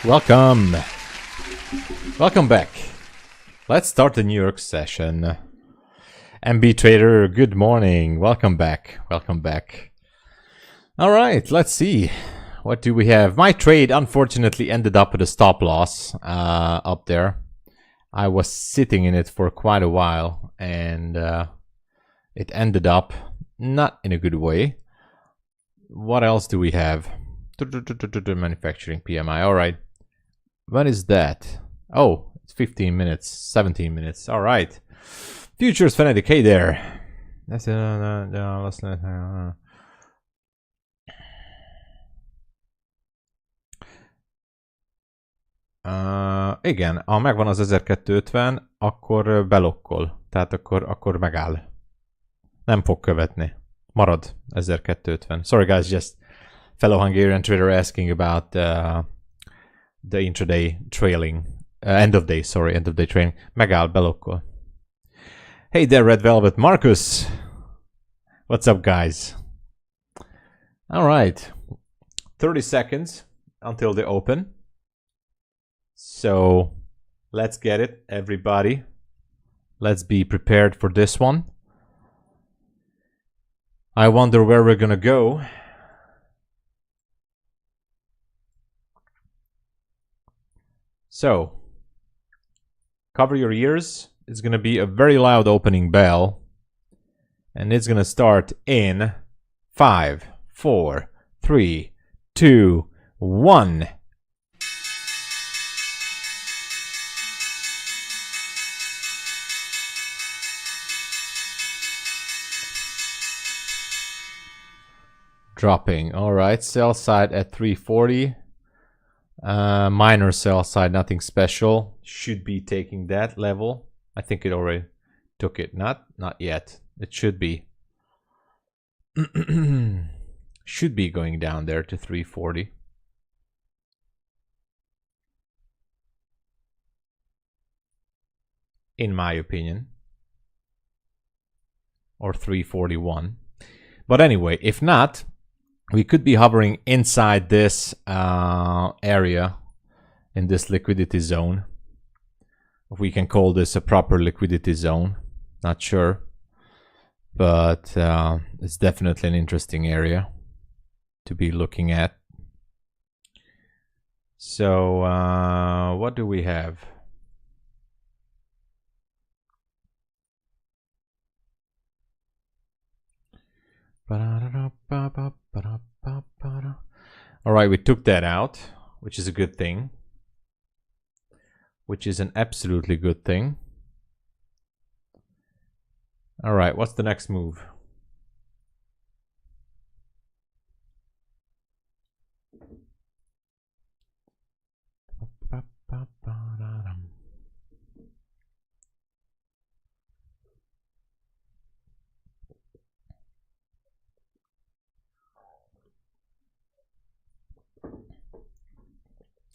Welcome. Welcome back. Let's start the New York session. MB Trader, good morning. Welcome back. Welcome back. All right, let's see. What do we have? My trade unfortunately ended up with a stop loss up there. I was sitting in it for quite a while and it ended up not in a good way. What else do we have? Manufacturing PMI. All right. When is that? Oh, it's 15 minutes, 17 minutes. All right. Futures fanatic. Hey there. That's igen, ha megvan az 1250, akkor belokkol. Tehát akkor megáll. Nem fog követni. Marad 1250. Sorry guys, just fellow Hungarian trader asking about the intraday trailing. End of day trailing. Megáll, belokkol. Hey there, Red Velvet. Marcus! What's up, guys? Alright. 30 seconds until the open. So, let's get it, everybody. Let's be prepared for this one. I wonder where we're gonna go. So, cover your ears. It's gonna be a very loud opening bell. And it's gonna start in 5, 4, 3, 2, 1. Dropping. All right, sell side at 340. Minor sell side, nothing special. Should be taking that level. I think it already took it. Not yet. It should be. Should be going down there to 340. In my opinion. Or 341. But anyway, if not, we could be hovering inside this area, in this liquidity zone. If we can call this a proper liquidity zone, not sure. But it's definitely an interesting area to be looking at. So what do we have? All right, we took that out, which is a good thing. Which is an absolutely good thing. All right, what's the next move?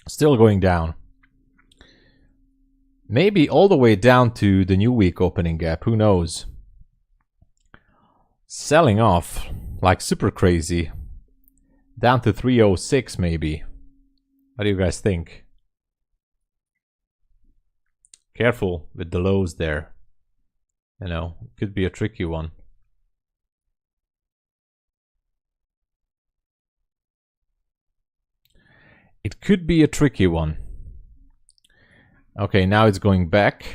Still going down. Maybe all the way down to the new week opening gap. Who knows? Selling off like super crazy. Down to 306 maybe. What do you guys think? Careful with the lows there. You know, it could be a tricky one. It could be a tricky one. Okay, now it's going back.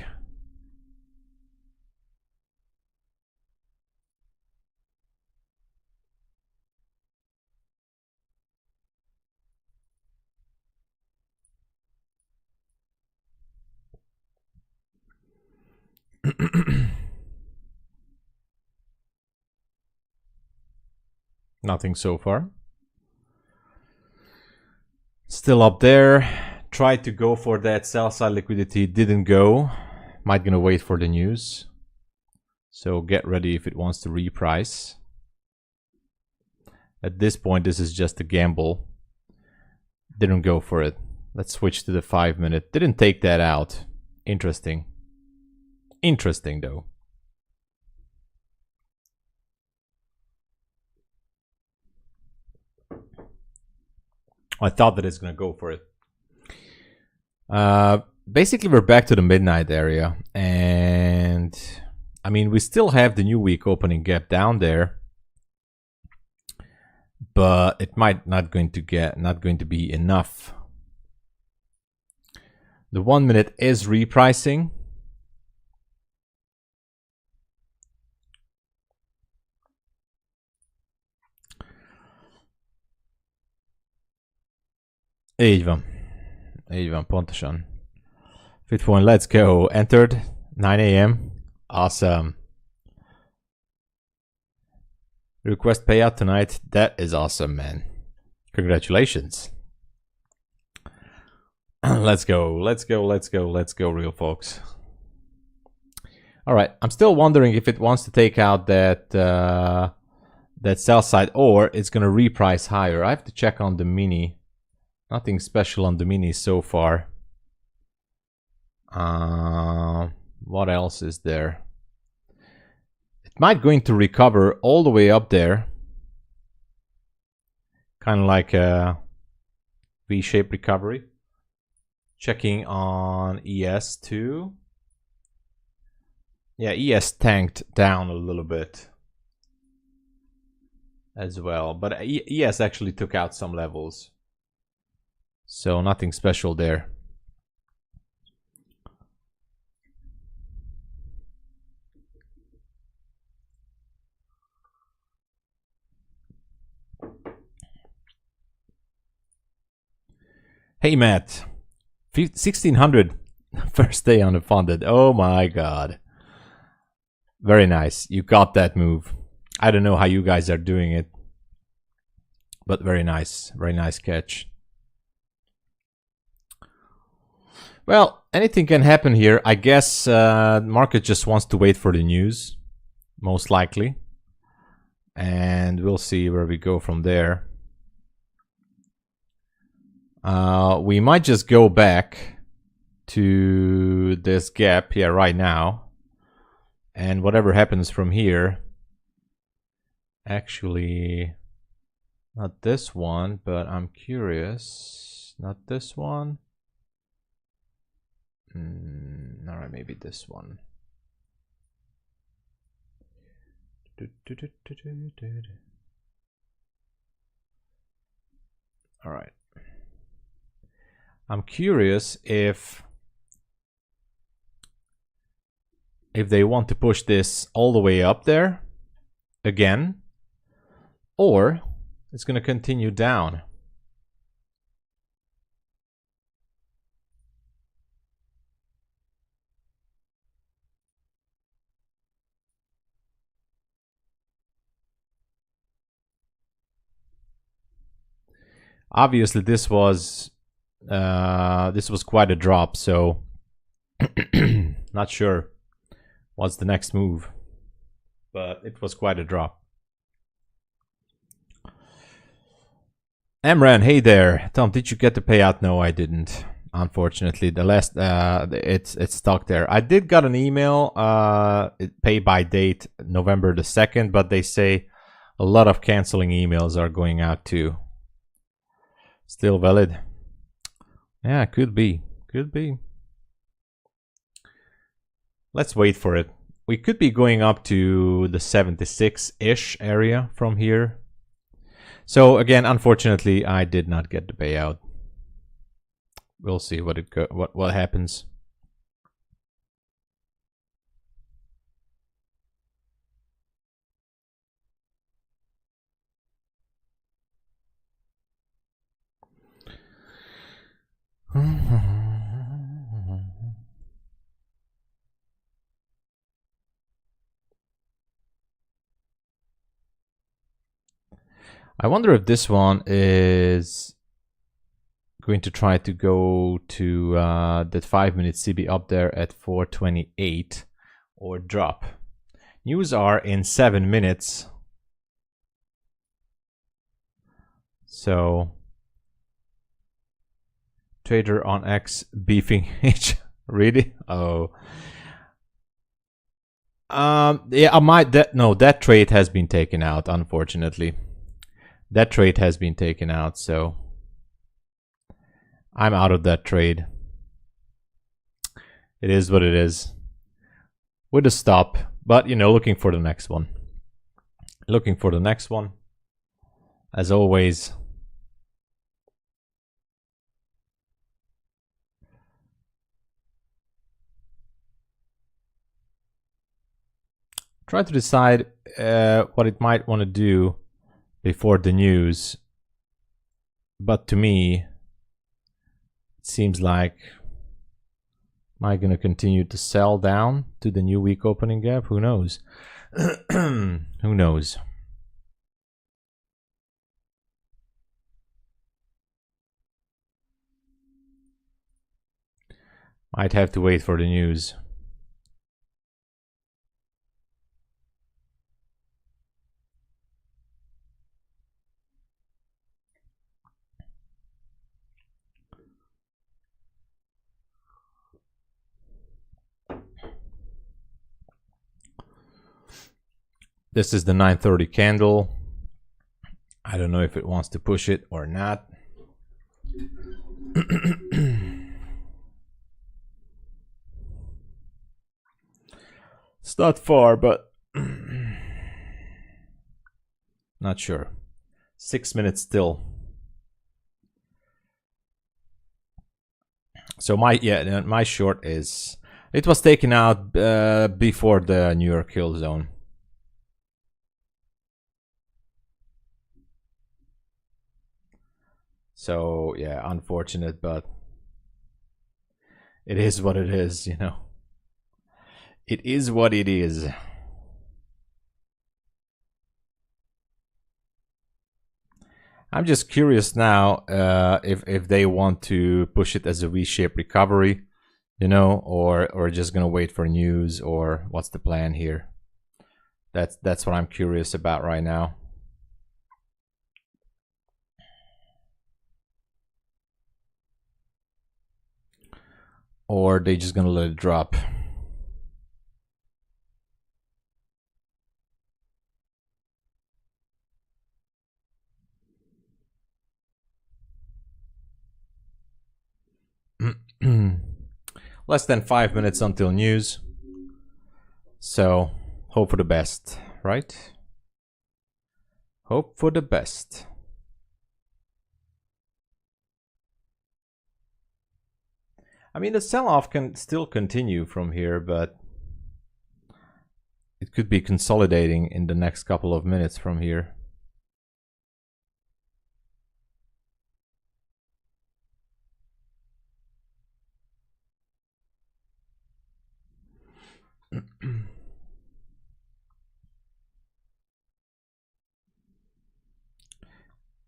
Nothing so far. Still up there. Tried to go for that sell side liquidity, didn't go. Might gonna wait for the news. So get ready if it wants to reprice. At this point, this is just a gamble. Didn't go for it. Let's switch to the 5-minute. Didn't take that out. Interesting. Interesting though. I thought that it's gonna go for it. Basically, we're back to the midnight area, and I mean, we still have the new week opening gap down there, but it might not going to be enough. The 1 minute is repricing. Így van, pontosan. Fitphone, let's go. Entered 9 a.m. Awesome. Request payout tonight. That is awesome, man. Congratulations. Let's go, real folks. All right, I'm still wondering if it wants to take out that that sell side or it's gonna reprice higher. I have to check on the mini. Nothing special on the mini so far. What else is there? It might going to recover all the way up there. Kind of like a V-shaped recovery. Checking on ES too. Yeah, ES tanked down a little bit as well. But ES actually took out some levels. So nothing special there. Hey Matt, 1600 first day on the funded. Oh my god. Very nice. You got that move. I don't know how you guys are doing it, but very nice. Very nice catch. Well, anything can happen here. I guess market just wants to wait for the news, most likely. And we'll see where we go from there. We might just go back to this gap here right now. And whatever happens from here, actually, not this one, but I'm curious. Not this one. All right, maybe this one. All right. I'm curious if they want to push this all the way up there again, or it's going to continue down. Obviously, this was quite a drop, so not sure what's the next move, but it was quite a drop. Amran, hey there. Tom, did you get the payout? No, I didn't. Unfortunately, the last it's stuck there. I did got an email, pay by date November the 2nd, but they say a lot of canceling emails are going out too. Still valid? Yeah, could be. Could be. Let's wait for it. We could be going up to the 76-ish area from here. So again, unfortunately, I did not get the payout. We'll see what happens. I wonder if this one is going to try to go to that 5-minute CB up there at 428 or drop. News are in 7 minutes. So trader on X beefing H. Really? Oh. Yeah, that trade has been taken out, unfortunately. That trade has been taken out, so I'm out of that trade. It is what it is. With a stop, but you know, looking for the next one. Looking for the next one. As always. Try to decide what it might want to do before the news. But to me, it seems like, am I going to continue to sell down to the new week opening gap? Who knows? Who knows? Might have to wait for the news. This is the 930 candle. I don't know if it wants to push it or not. It's not far, but not sure. 6 minutes still. So my short is, it was taken out before the New York Hill Zone. So yeah, unfortunate, but it is what it is, you know. It is what it is. I'm just curious now if they want to push it as a V-shaped recovery, you know, or just gonna wait for news, or what's the plan here? That's what I'm curious about right now. Or they just gonna let it drop. Less than 5 minutes until news. So hope for the best, right? Hope for the best. I mean, the sell-off can still continue from here, but it could be consolidating in the next couple of minutes from here.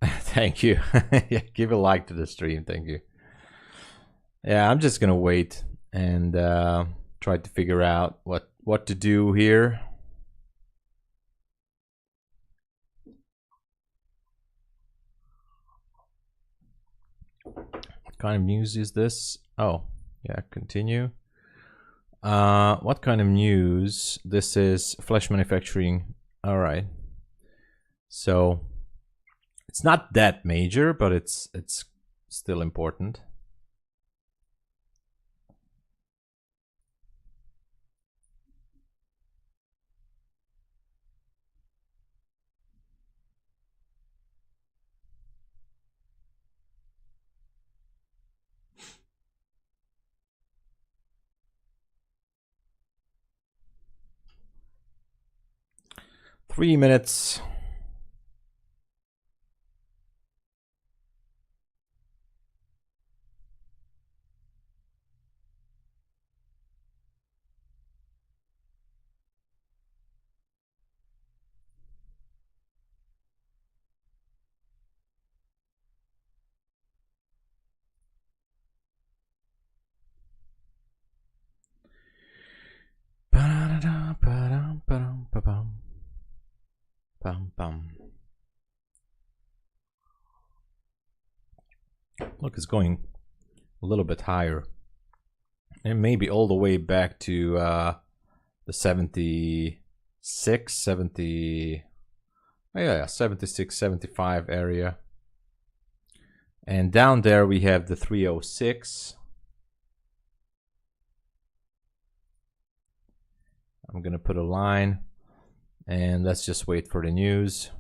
Thank you. Yeah, give a like to the stream. Thank you. Yeah, I'm just gonna wait and try to figure out what to do here. What kind of news is this? Oh, yeah, continue. What kind of news? This is flash manufacturing. All right. So it's not that major, but it's still important. Three minutes. Look, it's going a little bit higher, and maybe all the way back to the 76, 70, oh yeah, 76, 75 area. And down there we have the 306. I'm gonna put a line, and let's just wait for the news.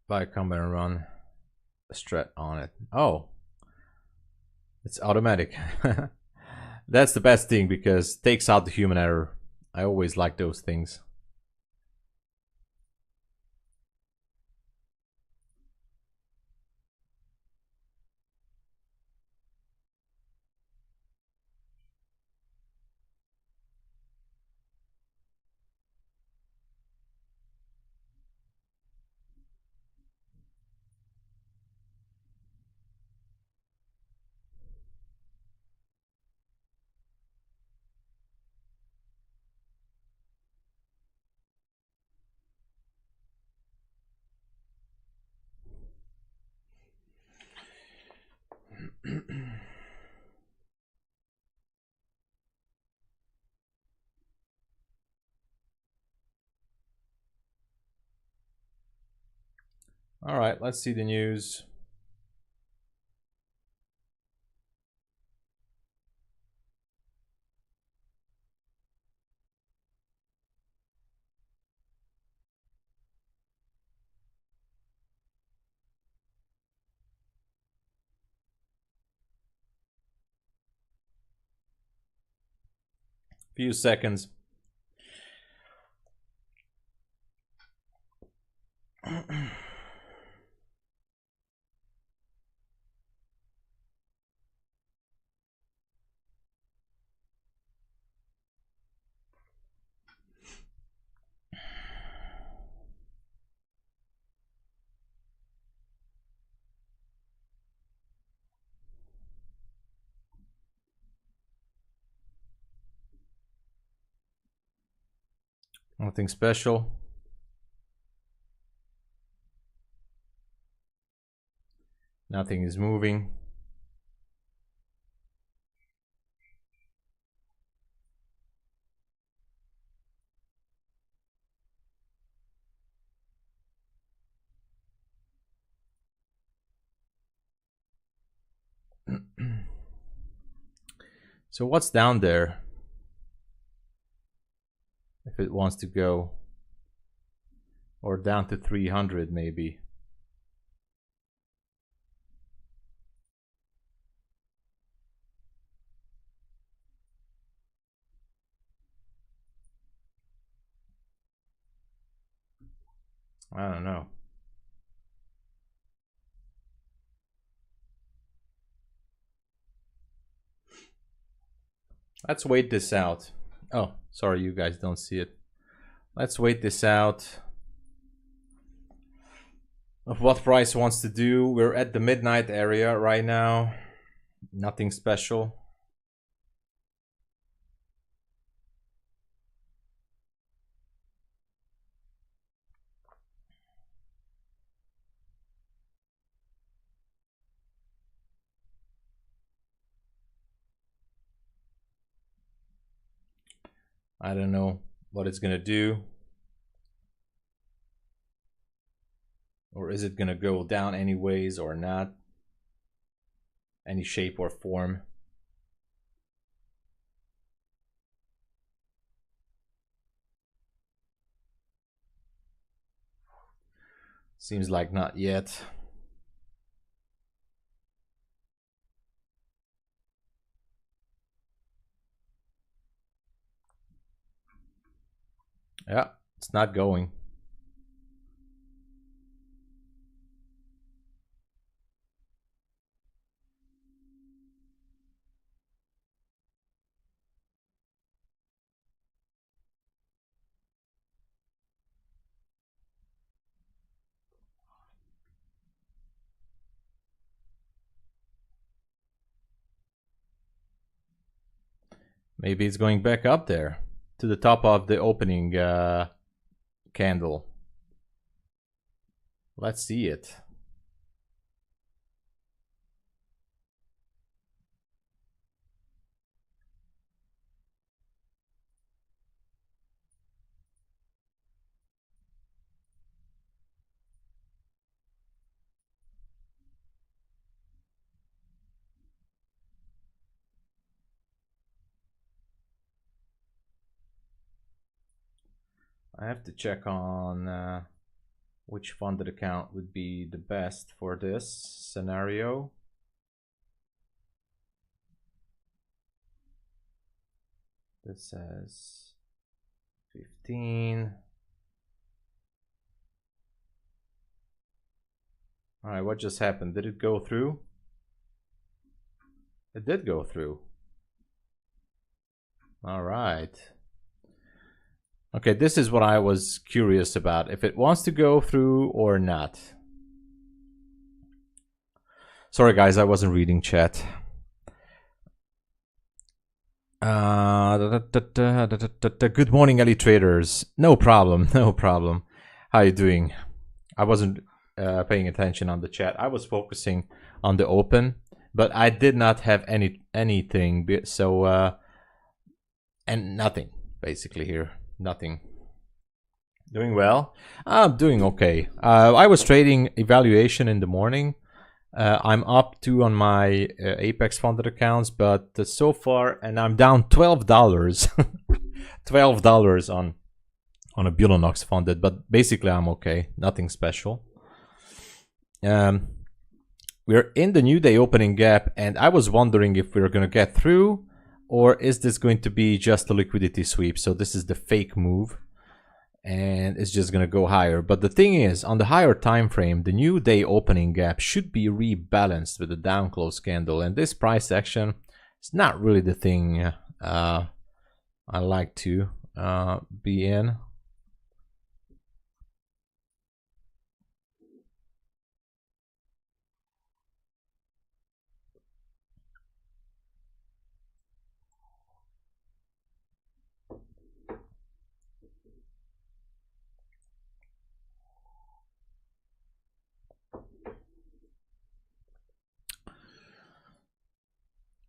If I come and run a strat on it, oh, it's automatic. That's the best thing because it takes out the human error. I always like those things. All right, let's see the news. Few seconds. Nothing special. Nothing is moving. So what's down there? If it wants to go, or down to 300 maybe. I don't know. Let's wait this out. Oh, sorry, you guys don't see it. Let's wait this out of what price wants to do. We're at the midnight area right now. Nothing special. I don't know what it's gonna do. Or is it gonna go down anyways or not? Any shape or form. Seems like not yet. Yeah, it's not going. Maybe it's going back up there to the top of the opening candle. Let's see it. I have to check on which funded account would be the best for this scenario. This says 15. All right, what just happened? Did it go through? It did go through. All right. Okay, this is what I was curious about, if it wants to go through or not. Sorry guys, I wasn't reading chat. Good morning, Ellie traders. No problem, no problem. How you doing? I wasn't paying attention on the chat. I was focusing on the open, but I did not have anything. So and nothing basically here. Nothing. Doing well. I'm doing okay. I was trading evaluation in the morning. I'm up 2 on my Apex funded accounts, but so far, and I'm down $12. $12 on a Bulenox funded, but basically I'm okay. Nothing special. We're in the new day opening gap, and I was wondering if we're going to get through, or is this going to be just a liquidity sweep? So this is the fake move, and it's just going to go higher. But the thing is, on the higher time frame, the new day opening gap should be rebalanced with a down close candle, and this price action is not really the thing I like to be in.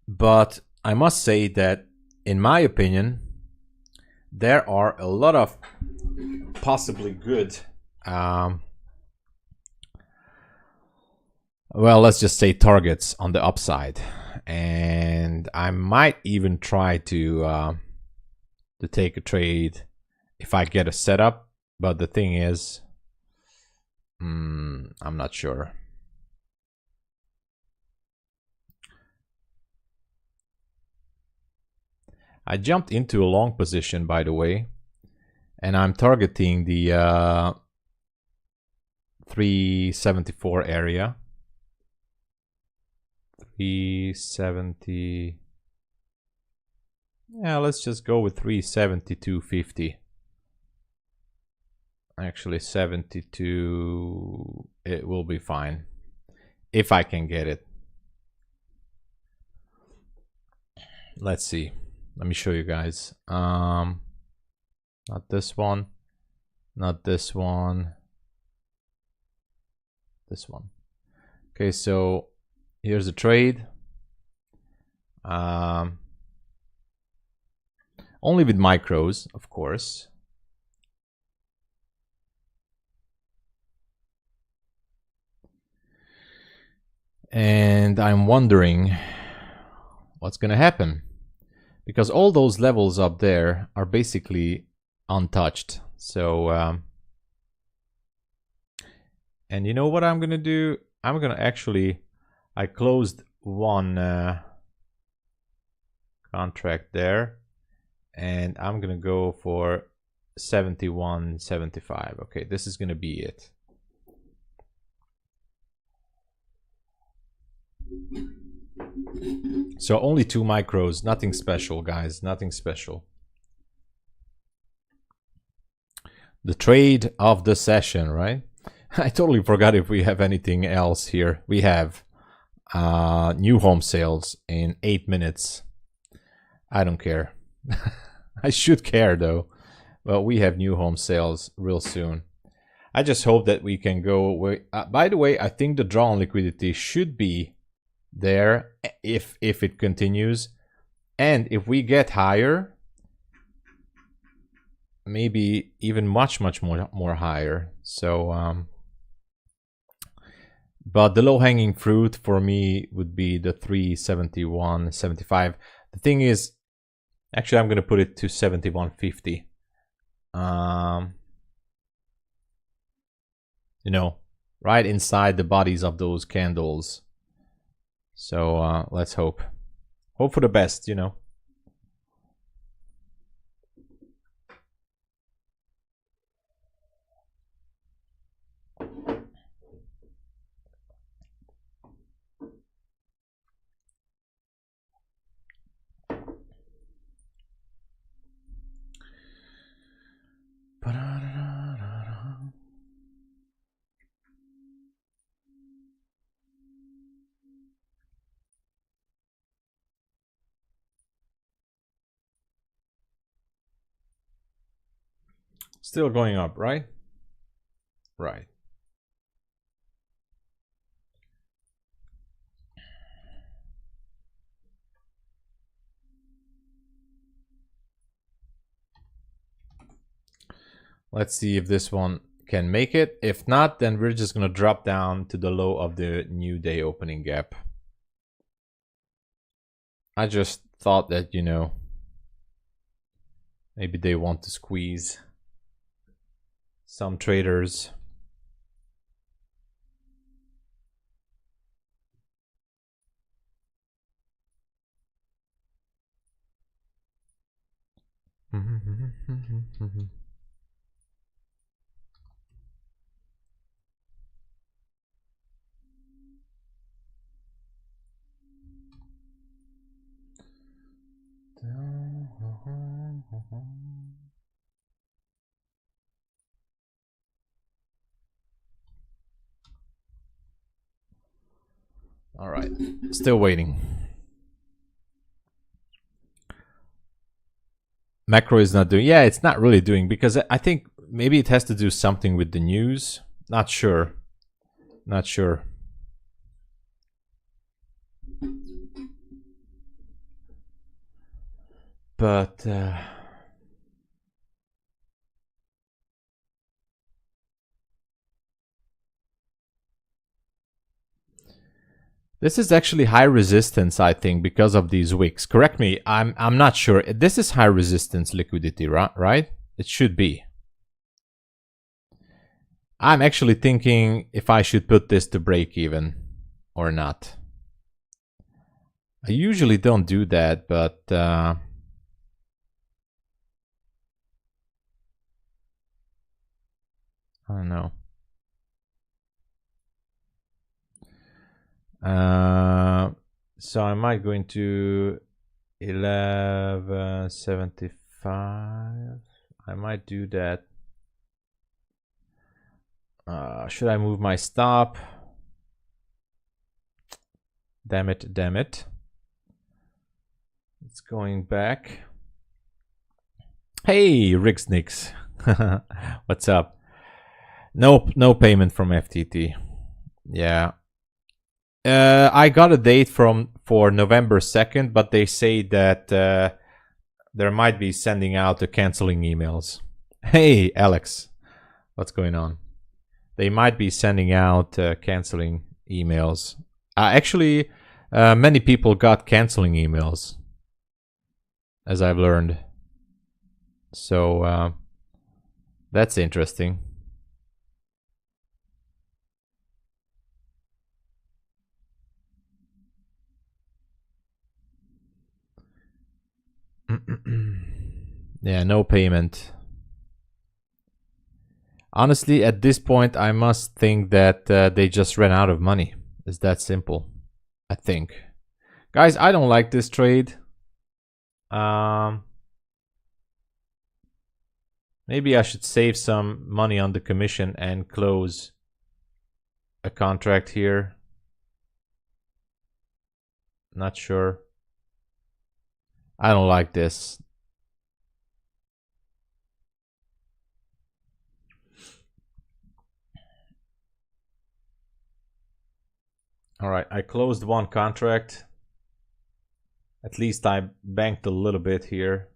But I must say that, in my opinion, there are a lot of possibly good, well, let's just say targets on the upside. And I might even try to take a trade if I get a setup. But the thing is, I'm not sure. I jumped into a long position, by the way, and I'm targeting the 374 area. 370. Yeah, let's just go with 372.50. Actually, 72. It will be fine if I can get it. Let's see. Let me show you guys. Not this one, not this one, this one. Okay, so here's a trade. Only with micros, of course. And I'm wondering what's gonna happen, because all those levels up there are basically untouched. So, and you know what I'm gonna do? I'm gonna actually, I closed one contract there, and I'm gonna go for 71.75. Okay, this is gonna be it. So only 2 micros, nothing special, guys, nothing special. The trade of the session, right? I totally forgot if we have anything else here. We have new home sales in 8 minutes. I don't care. I should care though. Well, we have new home sales real soon. I just hope that we can go. By the way, I think the draw on liquidity should be there if it continues, and if we get higher, maybe even much more higher. So but the low-hanging fruit for me would be the 371.75. The thing is, actually I'm going to put it to 71.50. you know, right inside the bodies of those candles. So let's hope. Hope for the best, you know. Still going up, right? Right. Let's see if this one can make it. If not, then we're just going to drop down to the low of the new day opening gap. I just thought that, you know, maybe they want to squeeze some traders. All right, still waiting. Macro is not doing. Yeah, it's not really doing because I think maybe it has to do something with the news. Not sure. Not sure. But this is actually high resistance, I think, because of these wicks. Correct me. I'm not sure. This is high resistance liquidity, right? It should be. I'm actually thinking if I should put this to break even or not. I usually don't do that, but I don't know. So I might go into 1175. I might do that. Should I move my stop? Damn it, damn it. It's going back. Hey, Rigsnix. What's up? No payment from FTT. Yeah. I got a date for November 2nd, but they say that there might be sending out the canceling emails. Hey, Alex. What's going on? They might be sending out canceling emails. Actually, many people got canceling emails, as I've learned. So that's interesting. Yeah, no payment. Honestly, at this point, I must think that they just ran out of money. It's that simple, I think. Guys, I don't like this trade. Maybe I should save some money on the commission and close a contract here. Not sure. I don't like this. All right, I closed one contract. At least I banked a little bit here.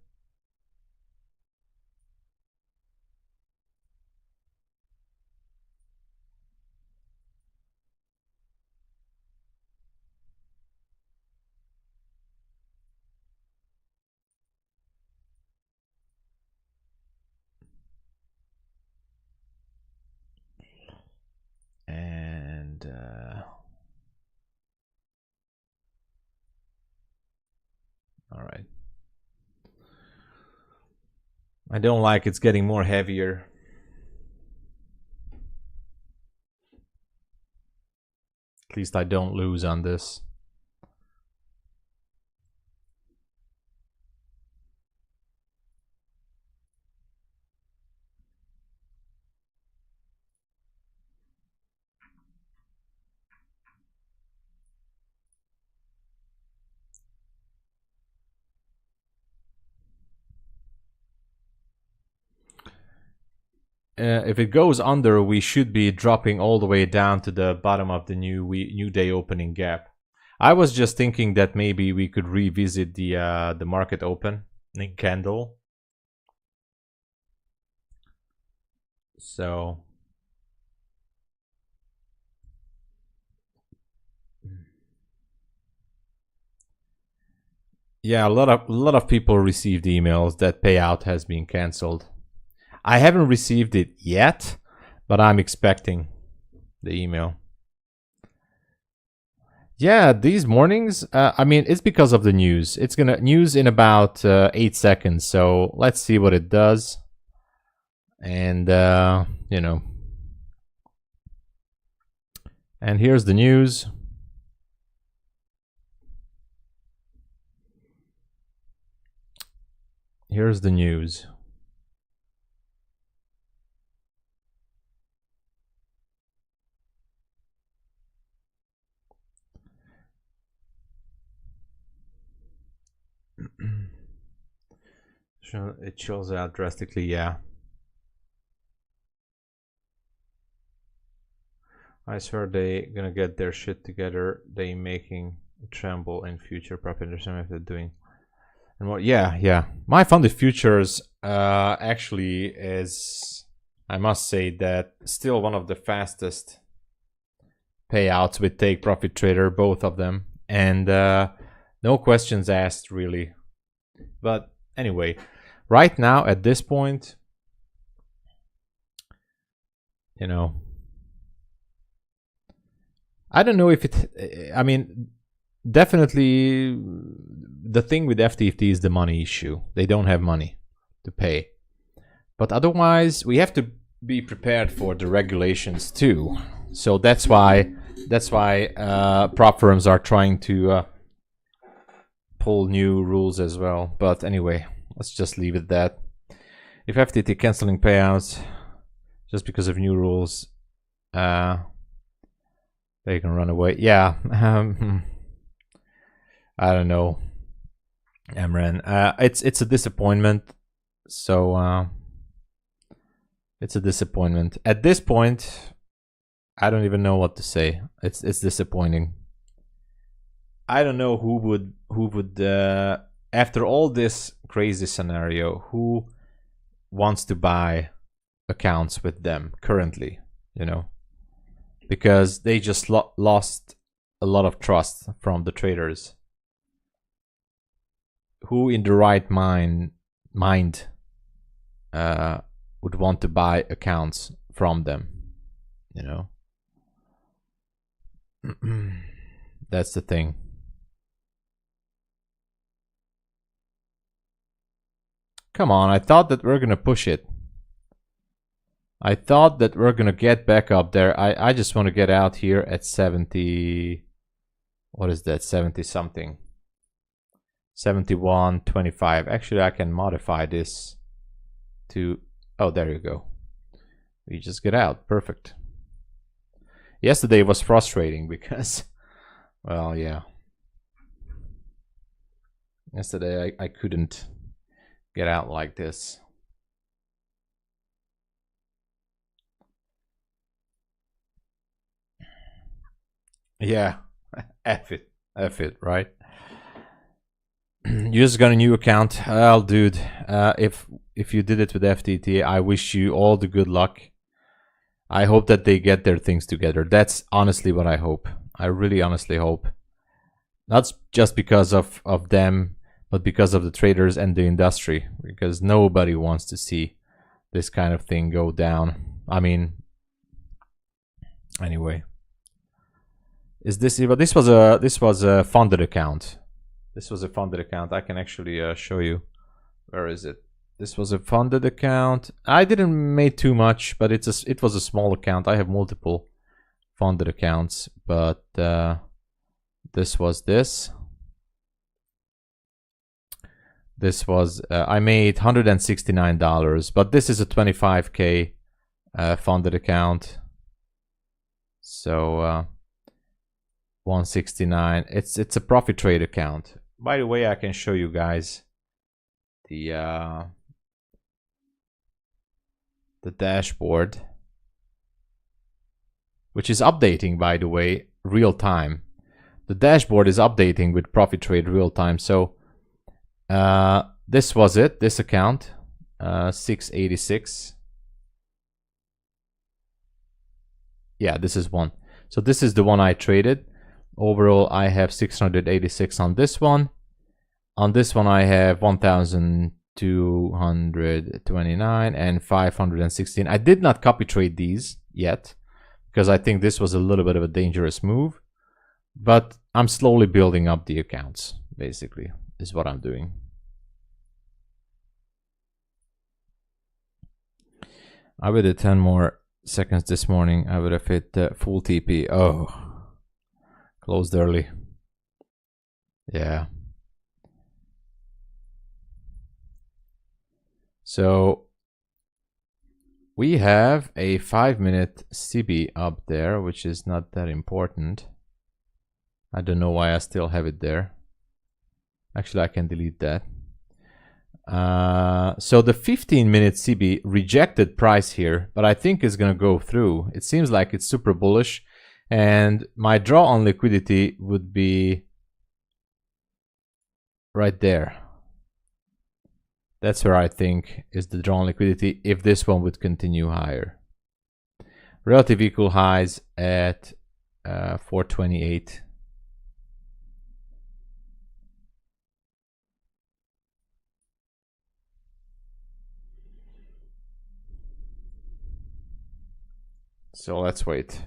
All right. I don't like it's getting more heavier. At least I don't lose on this. If it goes under, we should be dropping all the way down to the bottom of the new day opening gap. I was just thinking that maybe we could revisit the market opening candle. So yeah, a lot of people received emails that payout has been canceled. I haven't received it yet, but I'm expecting the email. Yeah, these mornings, I mean, it's because of the news. It's gonna news in about 8 seconds, so let's see what it does. And, you know. And here's the news. Here's the news. It shows out drastically, yeah. I swear they gonna get their shit together. They making tremble in future profit understand if they're doing. And what? Yeah. MyFundedFutures actually is, I must say, that still one of the fastest payouts with Take Profit Trader, both of them, and no questions asked really. But anyway, right now at this point, you know, I don't know if it, I mean, definitely the thing with FTFT is the money issue. They don't have money to pay. But otherwise, we have to be prepared for the regulations too. So that's why prop firms are trying to pull new rules as well. But anyway, let's just leave it at that. If FTT canceling payouts just because of new rules, they can run away. Yeah. I don't know, Amran. It's a disappointment. So it's a disappointment. At this point, I don't even know what to say. It's disappointing. I don't know who would after all this crazy scenario, who wants to buy accounts with them currently, you know, because they just lost a lot of trust from the traders. Who in the right mind would want to buy accounts from them, you know? That's the thing. Come on, I thought that we're gonna push it. I thought that we're gonna get back up there. I just want to get out here at 70. What is that? 70 something. 71.25. Actually, I can modify this to, oh, there you go. We just get out. Perfect. Yesterday was frustrating because, well, yeah. Yesterday I couldn't get out like this. Yeah, F it, right? You just got a new account. Well, dude, if you did it with FTT, I wish you all the good luck. I hope that they get their things together. That's honestly what I hope. I really honestly hope. Not just because of them, but because of the traders and the industry. Because nobody wants to see this kind of thing go down. I mean, anyway. Is this, but this was a funded account. This was a funded account. I can actually show you. Where is it? This was a funded account. I didn't make too much, but it was a small account. I have multiple funded accounts, but this was this. This was I made $169, but this is a 25K funded account. So 169. It's a ProfiTrade account. By the way, I can show you guys the dashboard, which is updating, by the way, real time. The dashboard is updating with ProfiTrade real time. So this was it, this account, 686. Yeah, this is one. So this is the one I traded. Overall, I have 686 on this one. On this one, I have 1,229 and 516. I did not copy trade these yet because I think this was a little bit of a dangerous move. But I'm slowly building up the accounts, basically, is what I'm doing. I would have 10 more seconds this morning. I would have hit full TP. Oh, closed early. Yeah. So we have a 5-minute CB up there, which is not that important. I don't know why I still have it there. Actually, I can delete that. So the 15-minute CB rejected price here, but I think it's going to go through. It seems like it's super bullish, and my draw on liquidity would be right there. That's where I think is the draw on liquidity if this one would continue higher. Relative equal highs at 428. So let's wait.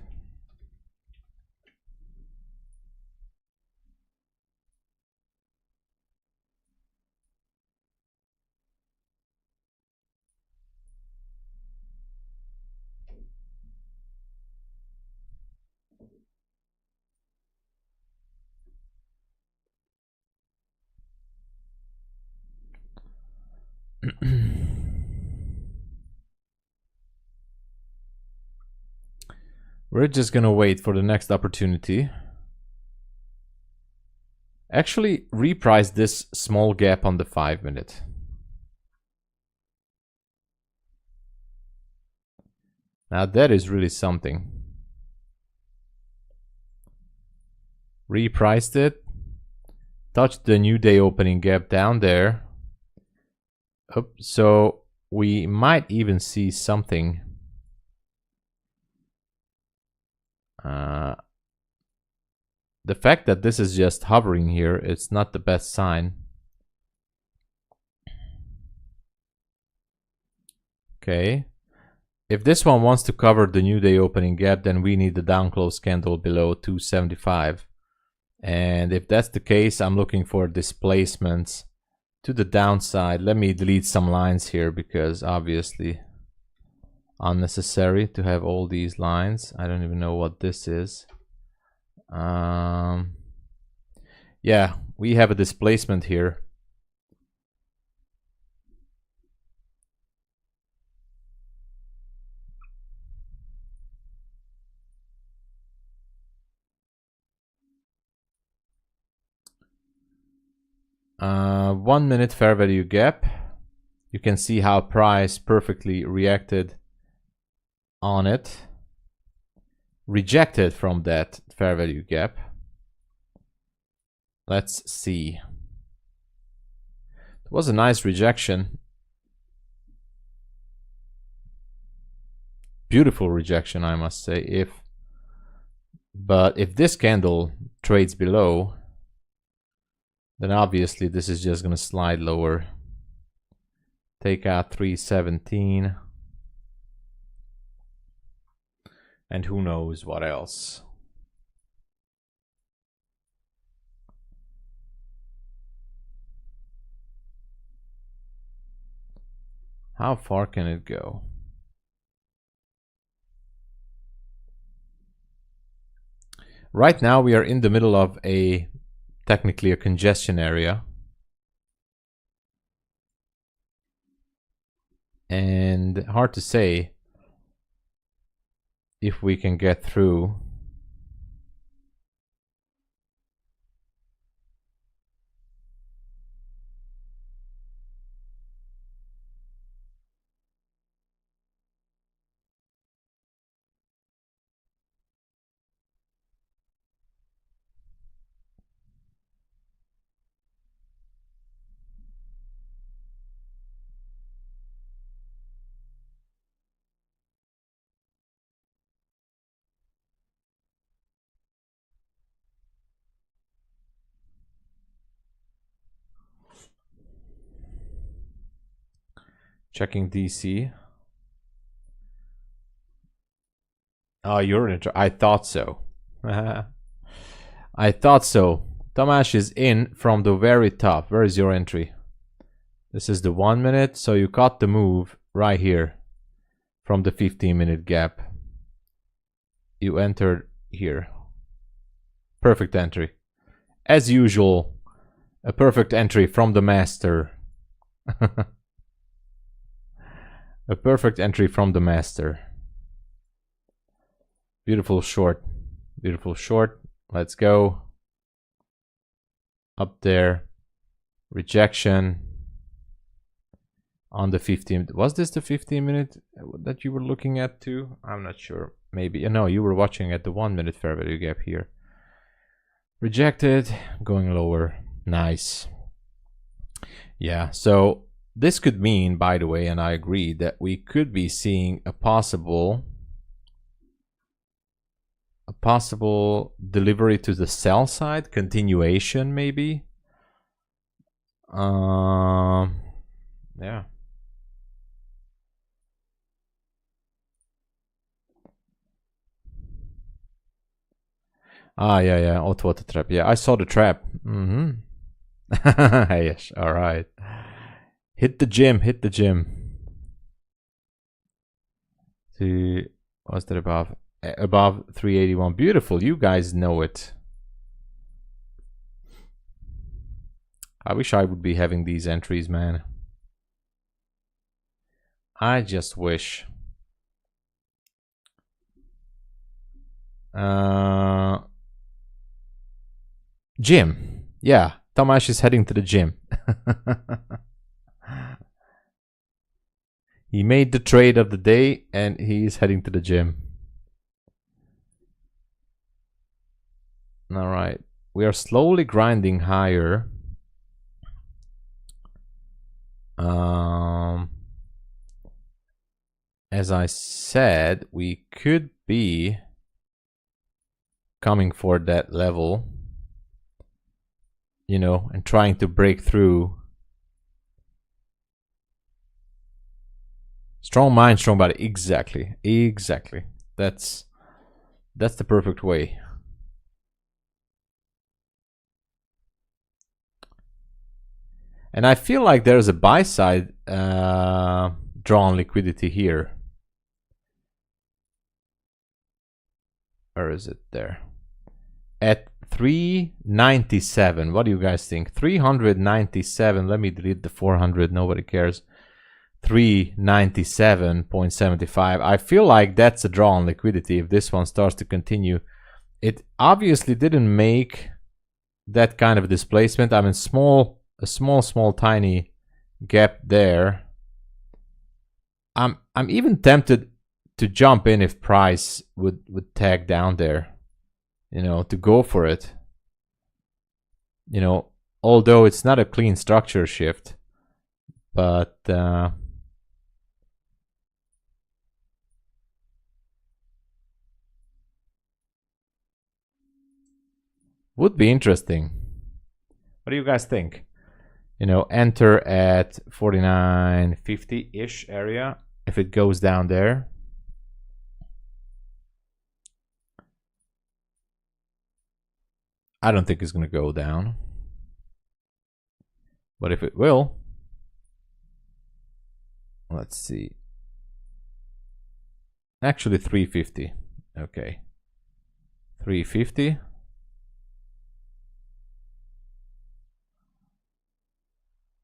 We're just gonna wait for the next opportunity. Actually, reprice this small gap on the 5-minute. Now that is really something. Repriced it, touched the new day opening gap down there. So we might even see something. The fact that this is just hovering here, it's not the best sign. Okay. If this one wants to cover the new day opening gap, then we need the down close candle below 275. And if that's the case, I'm looking for displacements to the downside. Let me delete some lines here because obviously unnecessary to have all these lines. I don't even know what this is. Yeah, we have a displacement here. Uh, 1 minute fair value gap. You can see how price perfectly reacted on it. Rejected from that fair value gap. Let's see. It was a nice rejection. Beautiful rejection, I must say. But if this candle trades below, then obviously this is just going to slide lower. Take out 317. And who knows what else. How far can it go? Right now we are in the middle of technically a congestion area. And hard to say if we can get through. Checking DC. Oh, you're in. I thought so. I thought so. Tomasz is in from the very top. Where is your entry? This is the 1 minute. So you caught the move right here from the 15-minute gap. You entered here. Perfect entry. As usual, a perfect entry from the master. A perfect entry from the master. Beautiful short. Beautiful short. Let's go. Up there. Rejection. On the 15. Was this the 15-minute that you were looking at too? I'm not sure. Maybe. No, you were watching at the 1 minute fair value gap here. Rejected. Going lower. Nice. Yeah, so this could mean, by the way, and I agree, that we could be seeing a possible delivery to the sell side, continuation maybe. Yeah. Yeah, auto trap. Yeah, I saw the trap. Yes, all right. Hit the gym. What's that above? Above 381. Beautiful. You guys know it. I wish I would be having these entries, man. I just wish. Gym. Yeah, Tomasz is heading to the gym. He made the trade of the day and he's heading to the gym. All right. We are slowly grinding higher. As I said, we could be coming for that level, you know, and trying to break through. Strong mind, strong body. Exactly. That's the perfect way. And I feel like there's a buy side drawn liquidity here. Where is it? There. At 397. What do you guys think? 397. Let me delete the 400. Nobody cares. 397.75. I feel like that's a draw on liquidity if this one starts to continue. It obviously didn't make that kind of displacement. I mean, a small tiny gap there. I'm even tempted to jump in if price would tag down there, you know, to go for it, you know, although it's not a clean structure shift, but would be interesting. What do you guys think? You know, enter at 49.50-ish area if it goes down there. I don't think it's going to go down. But if it will, Let's see. Actually 350. Okay. 350.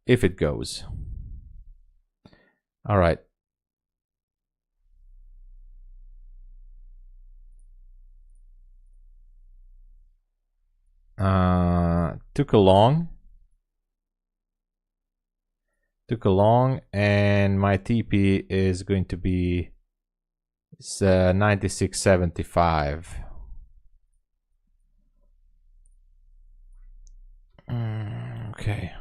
If it goes. All right. Took a long, and my TP is going to be 96.75. Okay.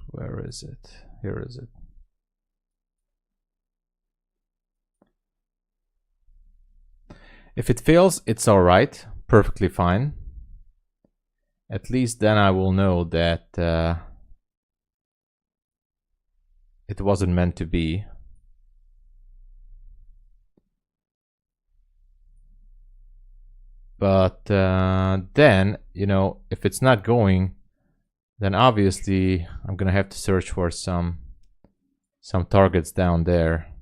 Where is it? Here is it. If it fails, it's all right. Perfectly fine. At least then I will know that it wasn't meant to be. But then, you know, if it's not going, then obviously I'm gonna have to search for some targets down there,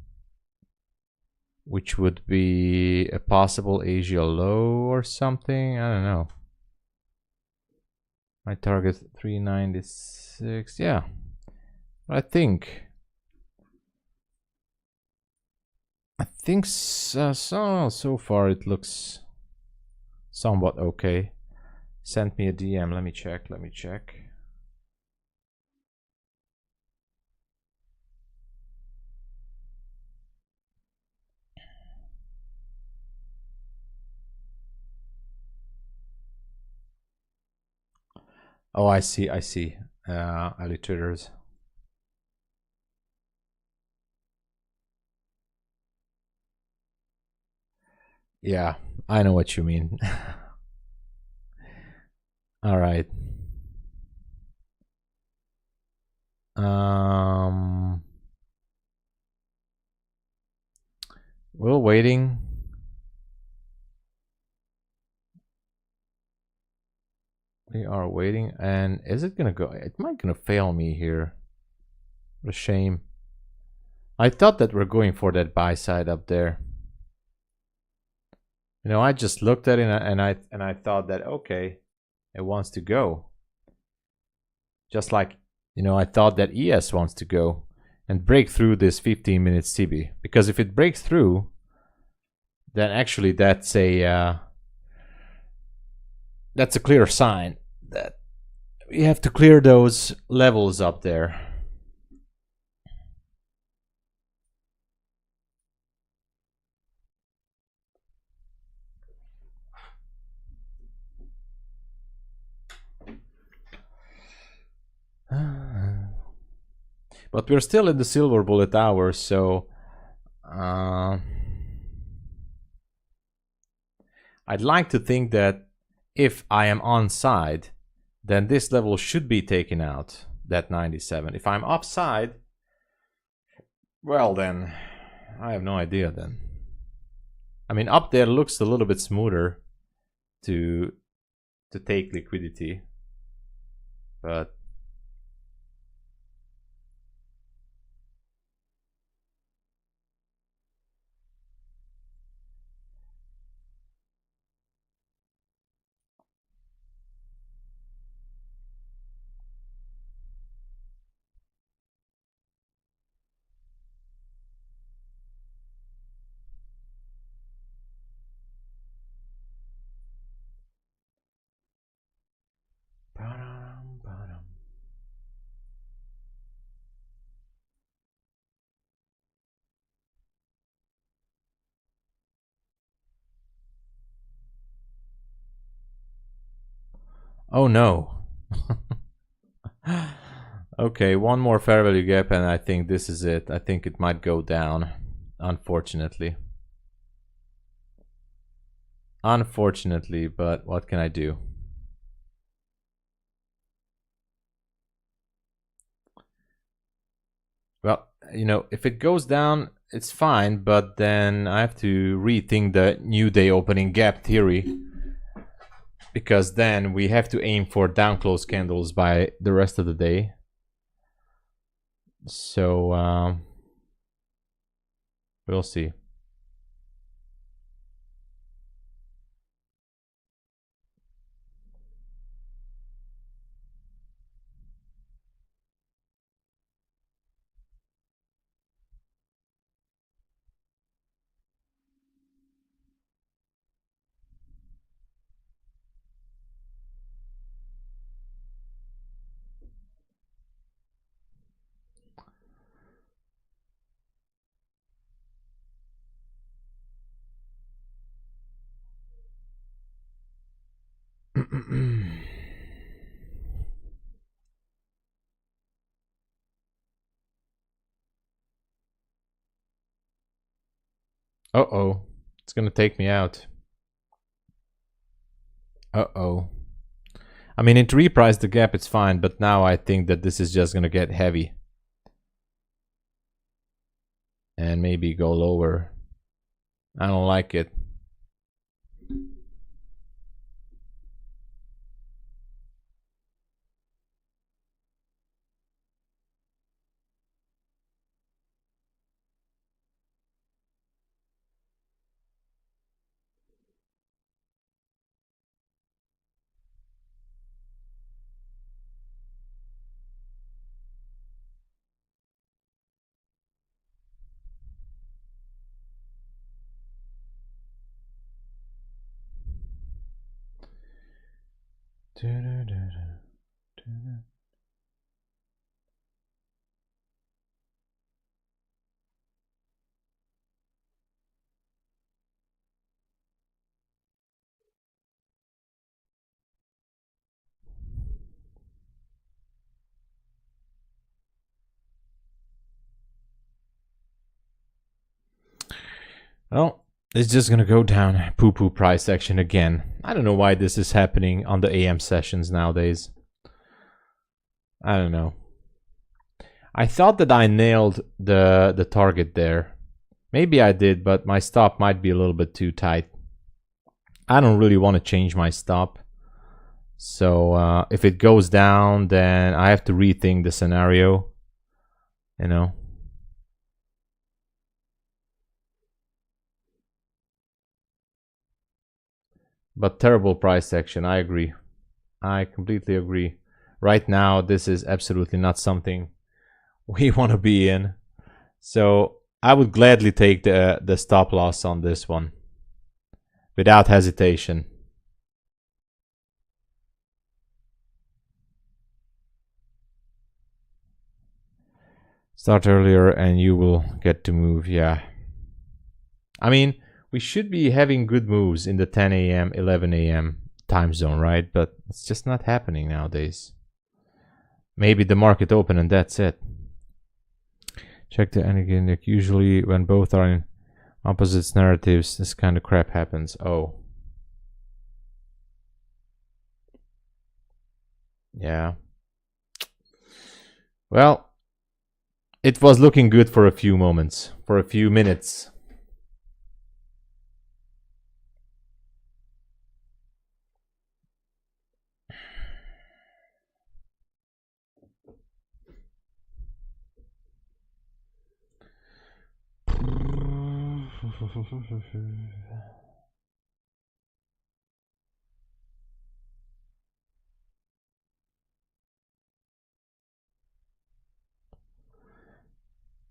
which would be a possible Asia low or something. I don't know. My target 396. Yeah, I think so far it looks somewhat okay. Sent me a DM. Let me check. Oh, I see. Early traders. Yeah, I know what you mean. All right. We're waiting. We are waiting, and is it gonna go? It might gonna fail me here. What a shame. I thought that we're going for that buy side up there. You know, I just looked at it and I thought that okay, it wants to go. Just like, you know, I thought that ES wants to go and break through this 15-minute CB, because if it breaks through, then actually that's a clear sign that we have to clear those levels up there. But we're still in the silver bullet hour, so I'd like to think that if I am on side, then this level should be taken out, that 97. If I'm upside, well then, I have no idea then. I mean, up there looks a little bit smoother to take liquidity, but oh no. Okay, one more fair value gap and I think this is it. I think it might go down, unfortunately. Unfortunately, but what can I do? Well, you know, if it goes down, it's fine, but then I have to rethink the new day opening gap theory. because then we have to aim for down close candles by the rest of the day. So we'll see. Uh-oh. It's gonna take me out. Uh-oh. I mean, it repriced the gap, it's fine, but now I think that this is just gonna get heavy. And maybe go lower. I don't like it. Well, it's just gonna go down poo-poo price action again. I don't know why this is happening on the AM sessions nowadays. I don't know. I thought that I nailed the target there. Maybe I did, but my stop might be a little bit too tight. I don't really want to change my stop. So if it goes down, then I have to rethink the scenario. You know. But terrible price action, I agree. I completely agree. Right now, this is absolutely not something we want to be in. So I would gladly take the stop loss on this one. Without hesitation. Start earlier and you will get to move, yeah. I mean, we should be having good moves in the 10 a.m., 11 a.m. time zone, right? But it's just not happening nowadays. Maybe the market open and that's it. Check the again. Like usually when both are in opposite narratives, this kind of crap happens. Oh. Yeah. Well, it was looking good for a few moments, for a few minutes.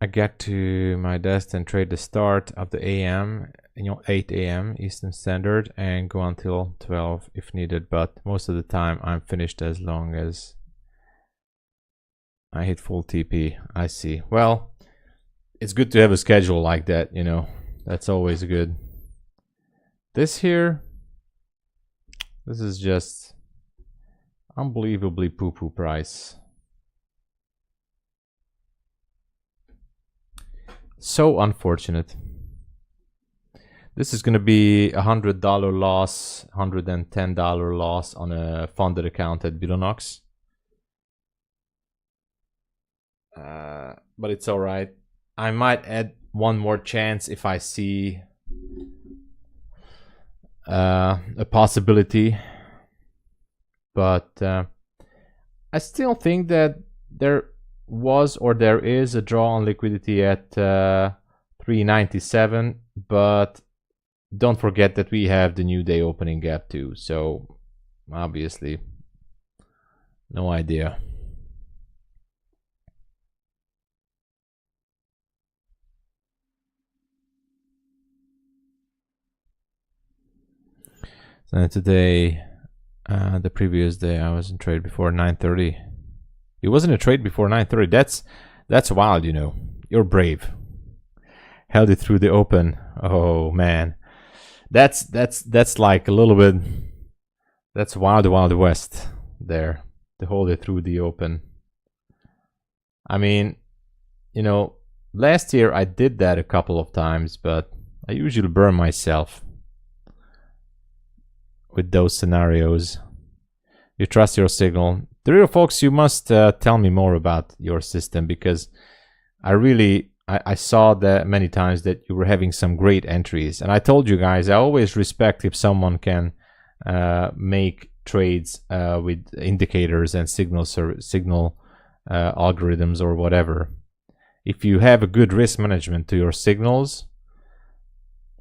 I get to my desk and trade the start of the AM, 8 a.m. Eastern Standard, and go until 12 if needed. But most of the time, I'm finished as long as I hit full TP. I see. Well, it's good to have a schedule like that, you know. That's always good. This here, this is just unbelievably poo-poo price. So unfortunate. This is going to be $100 loss, $110 loss on a funded account at Bulenox. But it's all right. I might add one more chance if I see a possibility. but I still think that there was or there is a draw on liquidity at 397, but don't forget that we have the new day opening gap too, so obviously no idea. So today, the previous day, I was in trade before 9:30. It wasn't a trade before 9:30. That's wild, you know. You're brave. Held it through the open. Oh man, that's like a little bit. That's wild west there, to hold it through the open. I mean, you know, last year I did that a couple of times, but I usually burn myself with those scenarios. You trust your signal. The real folks, you must tell me more about your system, because I saw that many times that you were having some great entries, and I told you guys I always respect if someone can make trades with indicators and signal algorithms or whatever. If you have a good risk management to your signals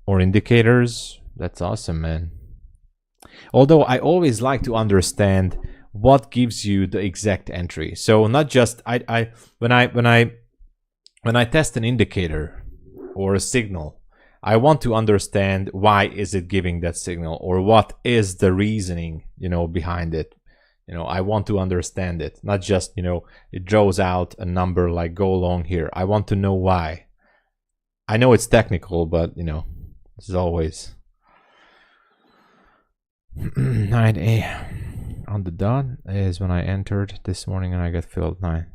or indicators, that's awesome, man. Although I always like to understand what gives you the exact entry. So not just when I test an indicator or a signal, I want to understand why is it giving that signal, or what is the reasoning, you know, behind it. You know, I want to understand it, not just, you know, it draws out a number like go long here. I want to know why. I know it's technical, but you know, this is always 9A on the dot is when I entered this morning and I got filled 9.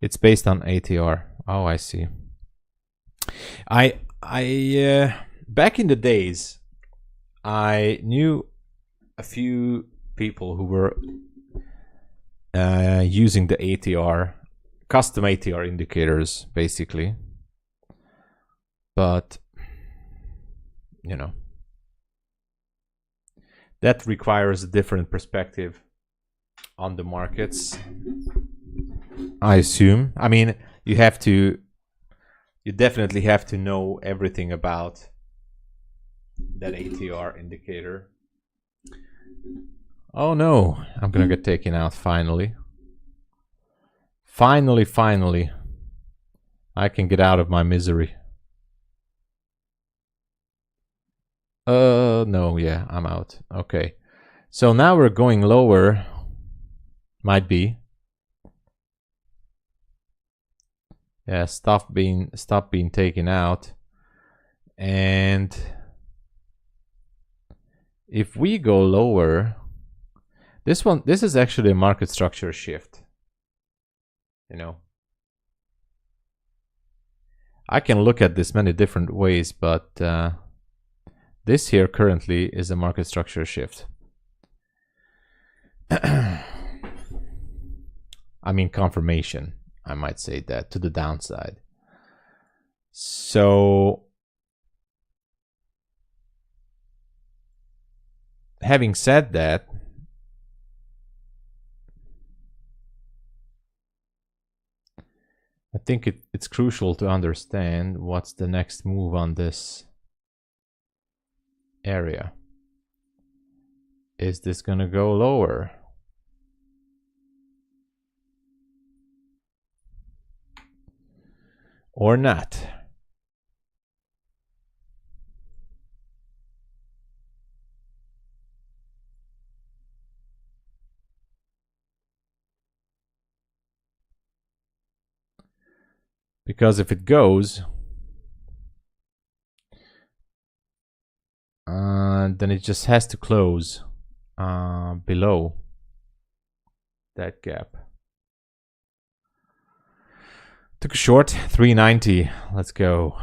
It's based on ATR. Oh, I see. I back in the days, I knew a few people who were using the ATR, custom ATR indicators, basically. But you know, that requires a different perspective on the markets, I assume. I mean, you definitely have to know everything about that ATR indicator. Oh no, I'm gonna get taken out finally. Finally. I can get out of my misery. No, yeah, I'm out. Okay. So now we're going lower. Might be. Yeah, stop being taken out. And if we go lower, this is actually a market structure shift. You know, I can look at this many different ways, but this here currently is a market structure shift. I mean, confirmation, I might say that, to the downside. So having said that, I think it's crucial to understand what's the next move on this area. Is this gonna go lower? Or not? Because if it goes, then it just has to close below that gap. Took a short, 390. Let's go.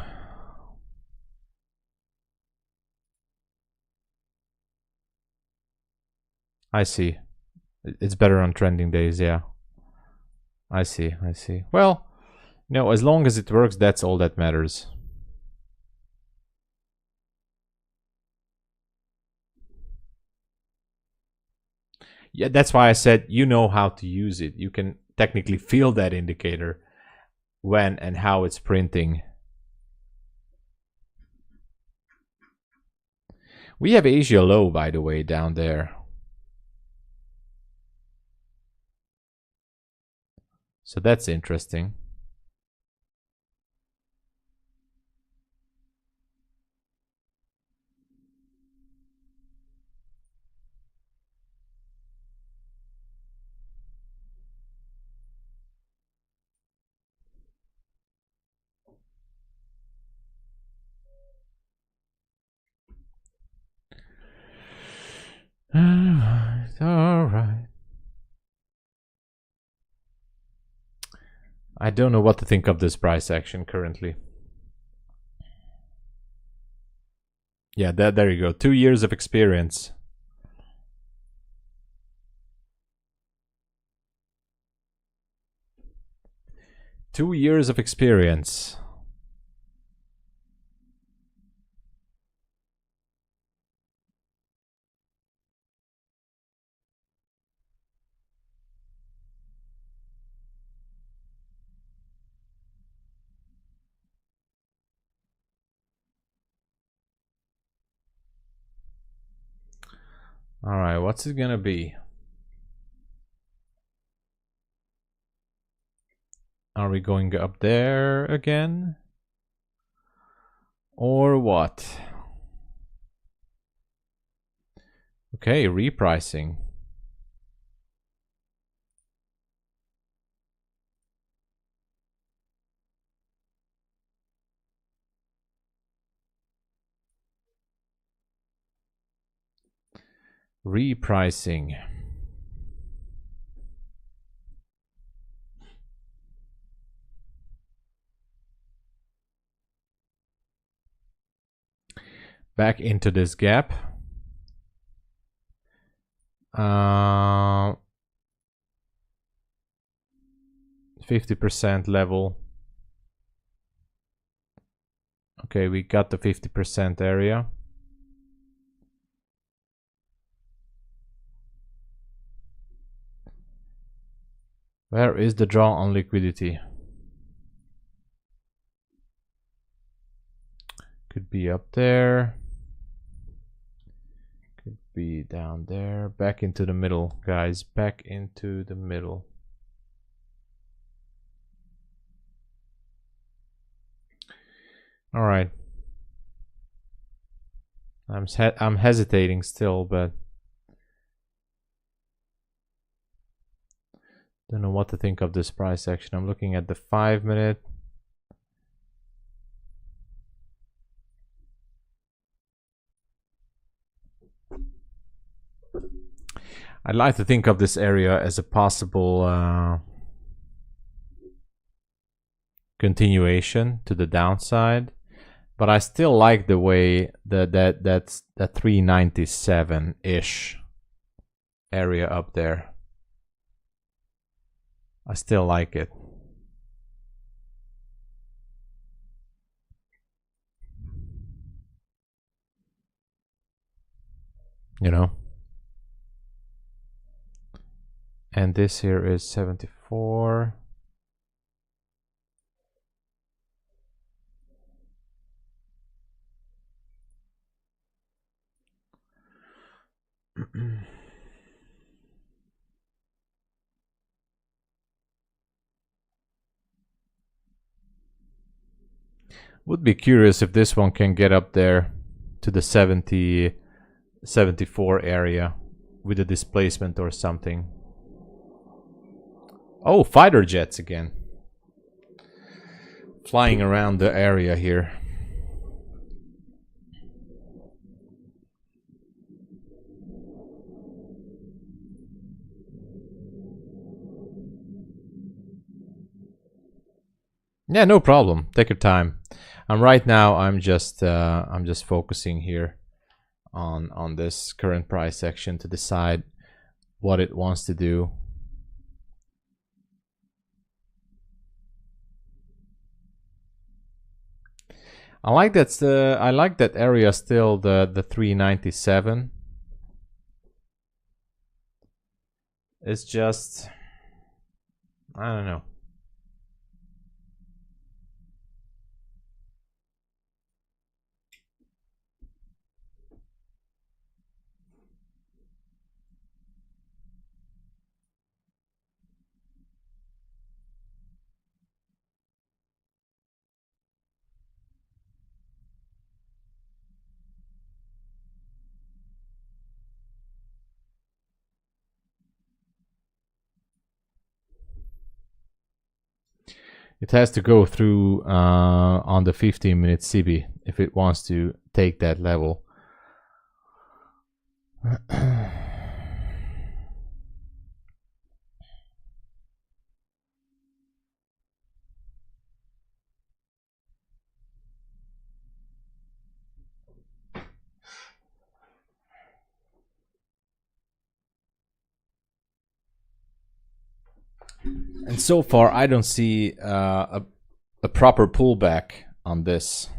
I see. It's better on trending days, yeah. I see. Well, you know, as long as it works, that's all that matters. Yeah, that's why I said you know how to use it. You can technically feel that indicator when and how it's printing. We have Asia low, by the way, down there. So that's interesting. All right. I don't know what to think of this price action currently. Yeah, there you go. 2 years of experience. Two years of experience. All right, what's it gonna be? Are we going up there again? Or what? Okay, repricing. Repricing. Back into this gap. 50% level. Okay, we got the 50% area. Where is the draw on liquidity? Could be up there. Could be down there. Back into the middle, guys. Back into the middle. All right. I'm hesitating still, but don't know what to think of this price action. I'm looking at the 5-minute. I'd like to think of this area as a possible continuation to the downside, but I still like the way that's that 397-ish area up there. I still like it. You know? And this here is 74. Would be curious if this one can get up there to the 74 area with a displacement or something. Oh, fighter jets again. Flying around the area here. Yeah, no problem. Take your time. Right now I'm just focusing here on this current price action to decide what it wants to do. I like that area still, the 397. It's just, I don't know. It has to go through on the 15-minute CB if it wants to take that level. And so far, I don't see a proper pullback on this.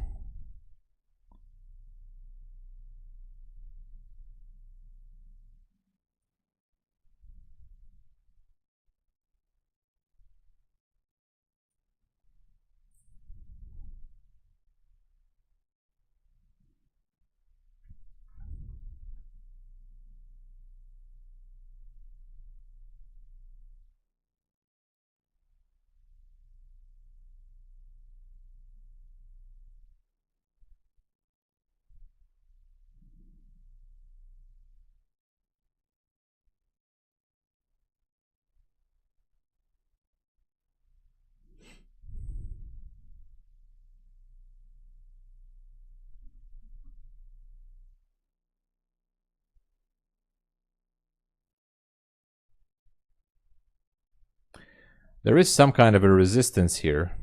There is some kind of a resistance here.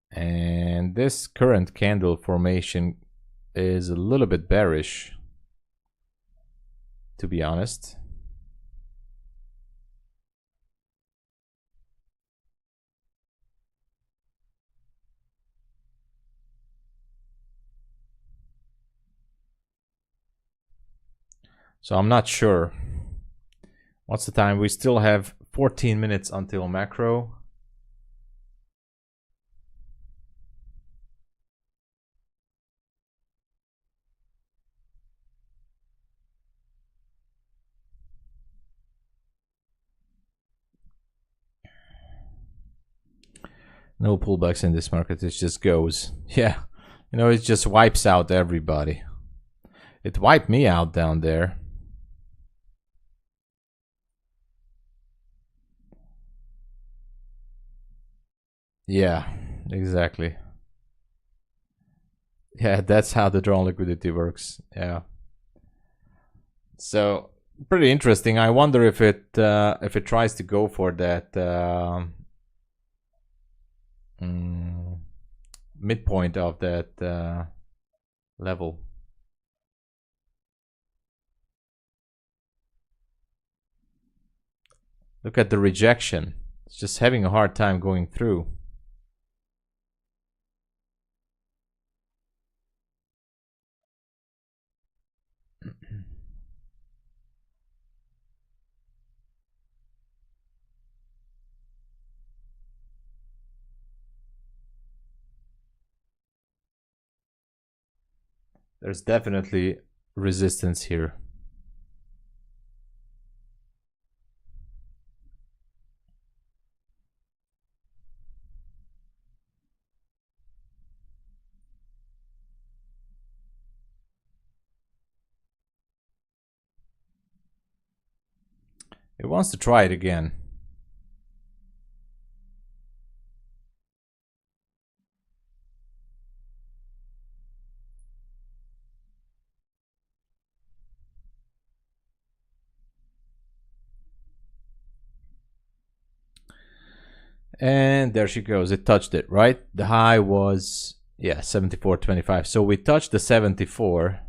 And this current candle formation is a little bit bearish, to be honest. So I'm not sure. What's the time? We still have 14 minutes until macro. No pullbacks in this market. It just goes. Yeah, you know, it just wipes out everybody. It wiped me out down there. Yeah, exactly. Yeah, that's how the drawn liquidity works. Yeah. So pretty interesting. I wonder if it tries to go for that midpoint of that level. Look at the rejection. It's just having a hard time going through. There's definitely resistance here. It wants to try it again. And there she goes. It touched it, right? The high was, yeah, 74.25. So we touched the 74.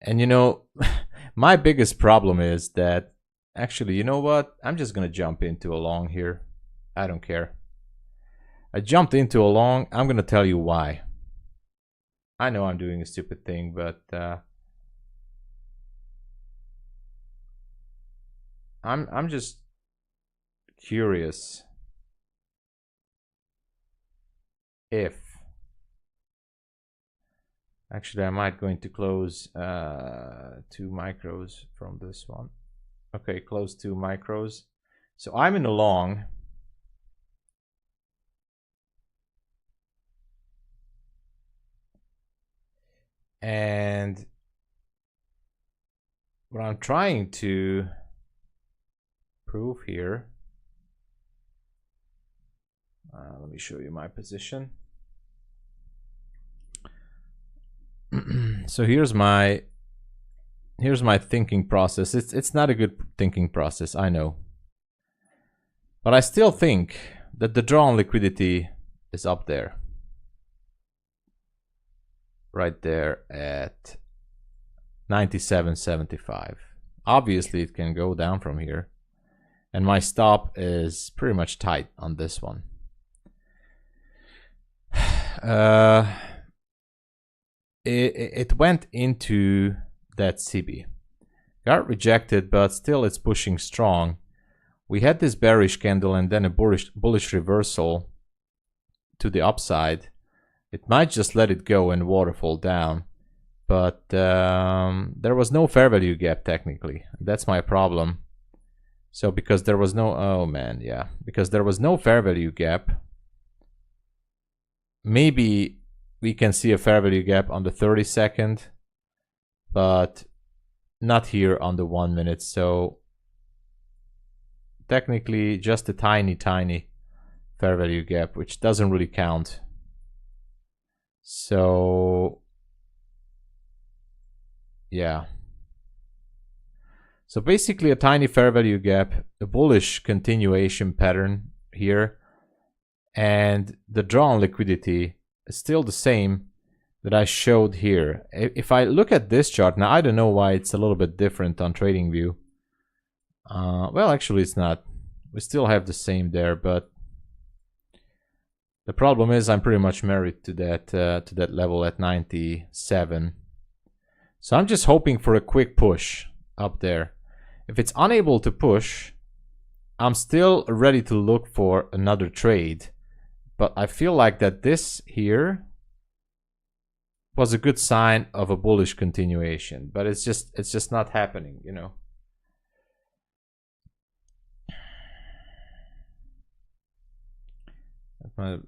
And you know, my biggest problem is that, actually, you know what? I'm just going to jump into a long here. I don't care. I jumped into a long. I'm going to tell you why. I know I'm doing a stupid thing, but I'm just curious if actually I might going to close 2 micros from this one. Okay, close 2 micros. So I'm in a long. And what I'm trying to prove here, let me show you my position. So here's my thinking process. It's not a good thinking process, I know. But I still think that the draw on liquidity is up there. Right there at 97.75. Obviously it can go down from here. And my stop is pretty much tight on this one. It went into that CB. Got rejected, but still it's pushing strong. We had this bearish candle and then a bullish reversal to the upside. It might just let it go and waterfall down. But there was no fair value gap technically. That's my problem. So because there was no, oh man, yeah. Because there was no fair value gap. Maybe we can see a fair value gap on the 30-second, but not here on the 1 minute. So technically just a tiny fair value gap, which doesn't really count. So yeah. So basically a tiny fair value gap, a bullish continuation pattern here, and the draw on liquidity is still the same that I showed here. If I look at this chart, now I don't know why it's a little bit different on TradingView. Well, actually it's not. We still have the same there, but the problem is I'm pretty much married to that level at 97. So I'm just hoping for a quick push up there. If it's unable to push, I'm still ready to look for another trade. But I feel like that this here was a good sign of a bullish continuation. But it's just not happening, you know.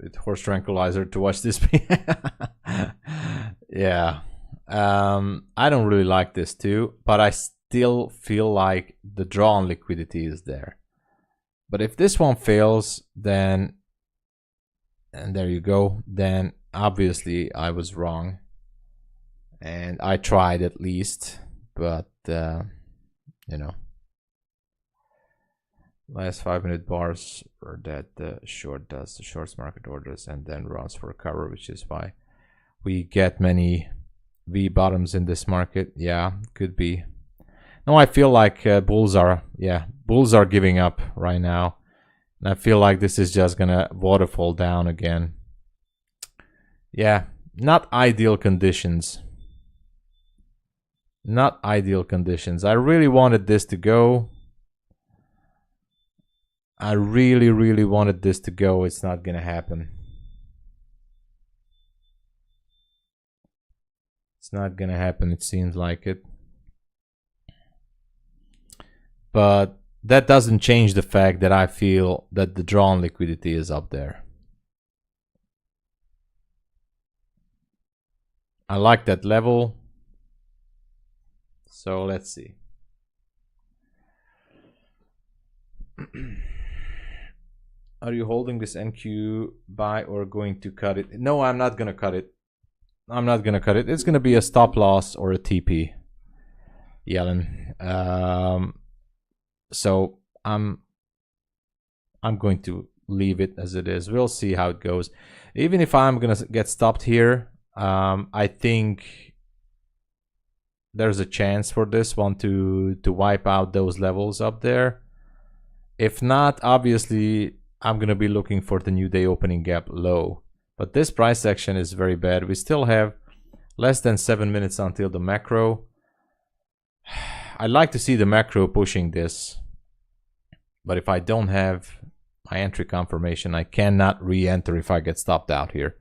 It's horse tranquilizer to watch this. Yeah. I don't really like this too, but I still feel like the draw on liquidity is there. But if this one fails, then, and there you go, then obviously I was wrong. And I tried at least, but you know. Last 5 minute bars or that the short does the shorts market orders and then runs for cover, which is why we get many V bottoms in this market. Yeah, could be. No, I feel like bulls are giving up right now, and I feel like this is just gonna waterfall down again. Yeah, not ideal conditions. Not ideal conditions. I really wanted this to go. I really wanted this to go. It's not gonna happen. It's not gonna happen, it seems like it. But that doesn't change the fact that I feel that the draw on liquidity is up there. I like that level. So let's see. Are you holding this NQ buy or going to cut it? No, I'm not gonna cut it. I'm not gonna cut it. It's gonna be a stop loss or a TP. Yellen. So I'm going to leave it as it is. We'll see how it goes. Even if I'm gonna get stopped here, I think there's a chance for this one to wipe out those levels up there. If not, obviously I'm gonna be looking for the new day opening gap low. But this price action is very bad. We still have less than 7 minutes until the macro. I'd like to see the macro pushing this. But if I don't have my entry confirmation, I cannot re-enter if I get stopped out here.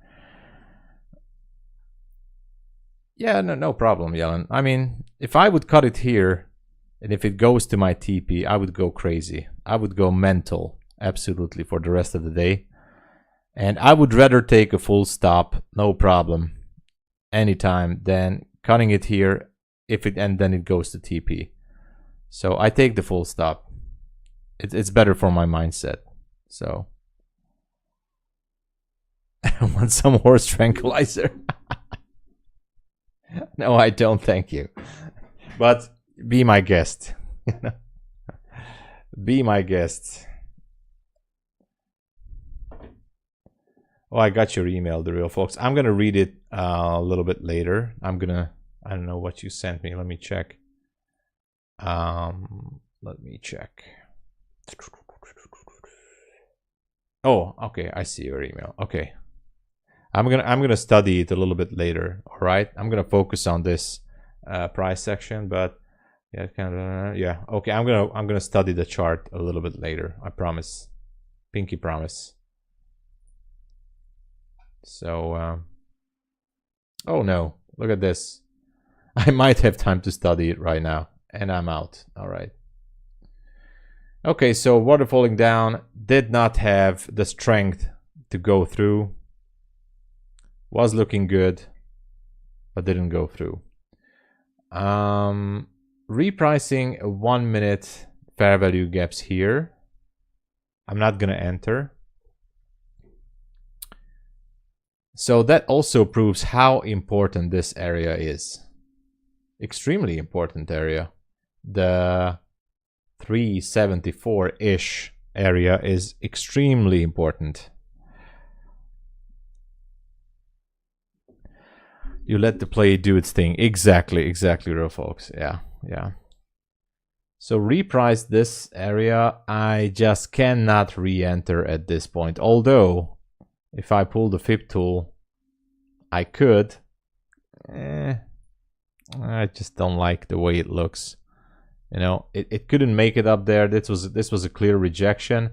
Yeah, no problem, Yellen. I mean, if I would cut it here, and if it goes to my TP, I would go crazy. I would go mental, absolutely, for the rest of the day. And I would rather take a full stop, no problem, anytime, than cutting it here, and then it goes to TP. So I take the full stop. It's better for my mindset. So I want some horse tranquilizer. No, I don't, thank you. But be my guest. Be my guest. Oh, I got your email, the real folks. I'm gonna read it a little bit later. I don't know what you sent me. Let me check. Let me check. Oh, okay, I see your email. Okay. I'm gonna study it a little bit later. All right, I'm gonna focus on this price section, but yeah, yeah. Okay, I'm gonna study the chart a little bit later. I promise, pinky promise. So, oh no, look at this. I might have time to study it right now, and I'm out. All right. Okay, so water falling down did not have the strength to go through. Was looking good, but didn't go through. Repricing 1 minute fair value gaps here. I'm not gonna enter. So that also proves how important this area is. Extremely important area. The 374-ish area is extremely important. You let the play do its thing. Exactly, real folks. Yeah. So reprice this area. I just cannot re-enter at this point. Although, if I pull the FIB tool, I could. I just don't like the way it looks. You know, it couldn't make it up there. This was a clear rejection.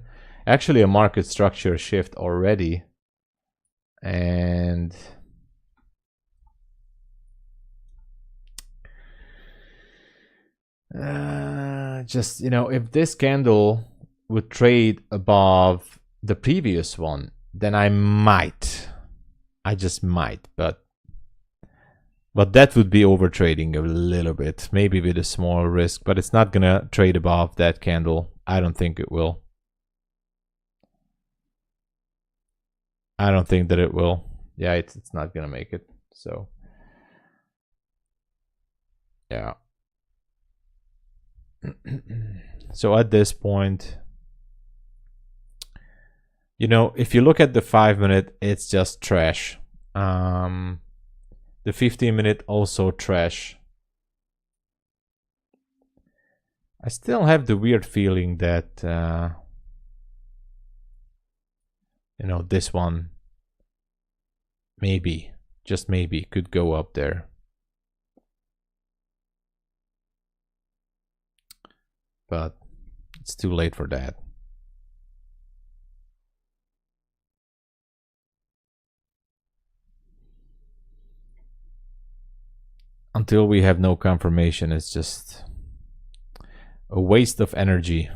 Actually, a market structure shift already. And just, you know, if this candle would trade above the previous one, then I just might, but that would be over trading a little bit, maybe with a small risk, but it's not gonna trade above that candle. I don't think it will. I don't think that it will. Yeah, it's not gonna make it. So yeah. So at this point, you know, if you look at the 5 minute, it's just trash. The 15 minute also trash. I still have the weird feeling that you know, this one maybe, just maybe, could go up there. But it's too late for that. Until we have no confirmation, it's just a waste of energy.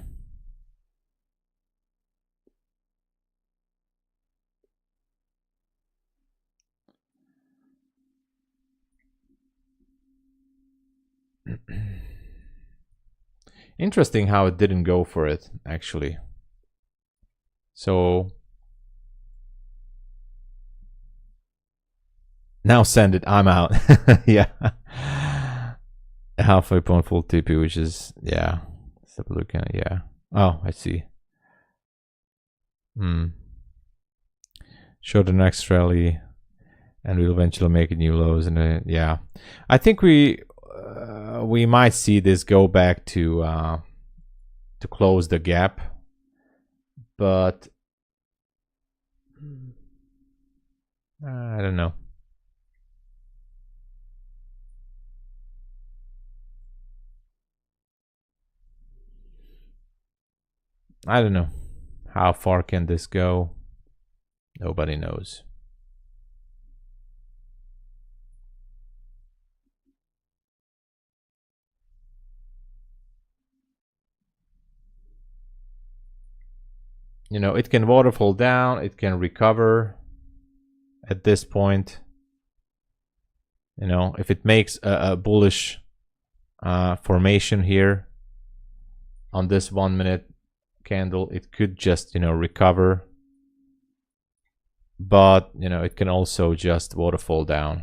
Interesting how it didn't go for it, actually. So now send it. I'm out. Yeah. Halfway point full TP, which is, yeah. Let's have a look at it. Yeah. Oh, I see. Show the next rally, and we'll eventually make a new lows. And yeah, I think we might see this go back to close the gap, but I don't know. I don't know. How far can this go? Nobody knows. You know, it can waterfall down, it can recover at this point. You know, if it makes a bullish formation here on this 1 minute candle, it could just, you know, recover. But, you know, it can also just waterfall down.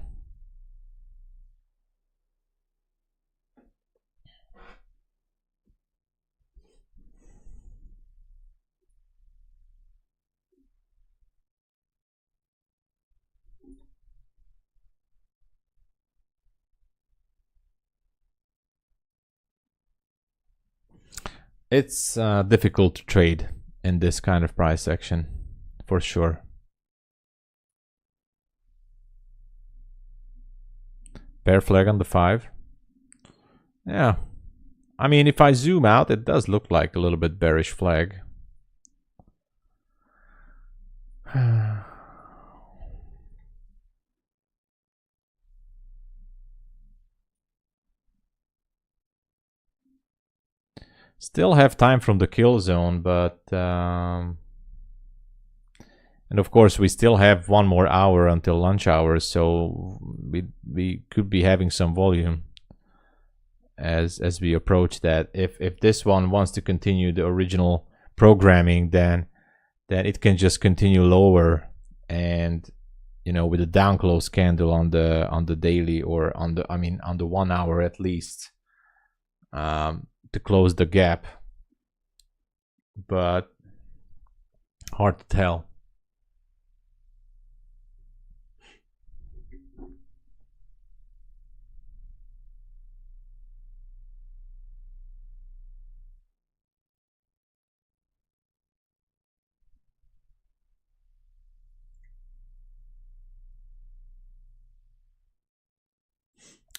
It's difficult to trade in this kind of price action, for sure. Bear flag on the 5. Yeah. I mean, if I zoom out, it does look like a little bit bearish flag. Still have time from the kill zone, but and of course we still have 1 more hour until lunch hour, so we could be having some volume as we approach that. If this one wants to continue the original programming, then it can just continue lower, and you know, with a down close candle on the daily, or on the, I mean, on the 1 hour at least, to close the gap, but hard to tell.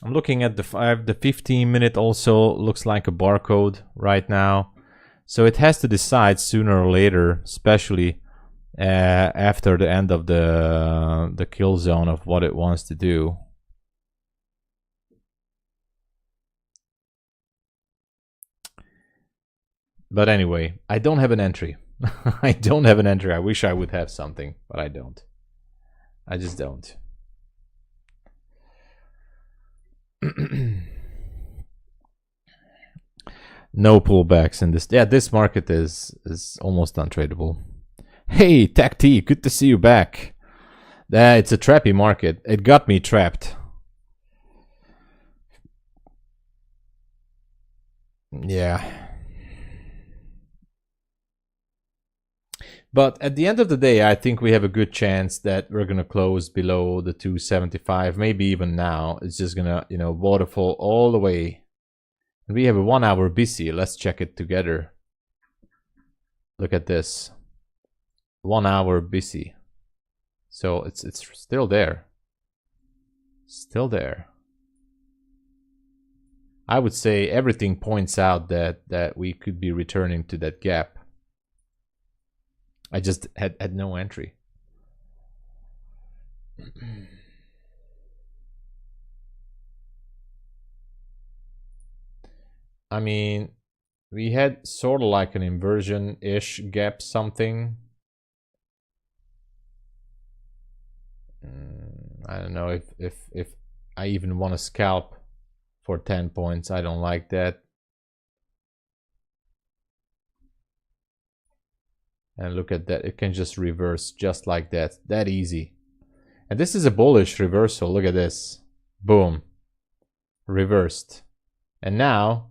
I'm looking at the 15-minute also looks like a barcode right now. So it has to decide sooner or later, especially after the end of the kill zone, of what it wants to do. But anyway, I don't have an entry. I don't have an entry. I wish I would have something, but I don't. I just don't. No pullbacks in this. Yeah, this market is almost untradeable. Hey, Tech T, good to see you back. It's a trappy market. It got me trapped. Yeah. But at the end of the day, I think we have a good chance that we're going to close below the 275, maybe even now. It's just going to, you know, waterfall all the way. And we have a 1 hour BC. Let's check it together. Look at this. 1 hour BC. So it's still there. Still there. I would say everything points out that we could be returning to that gap. I just had no entry. I mean, we had sort of like an inversion-ish gap something. I don't know if I even want to scalp for 10 points. I don't like that. And look at that, it can just reverse just like that, that easy. And this is a bullish reversal, look at this. Boom. Reversed. And now,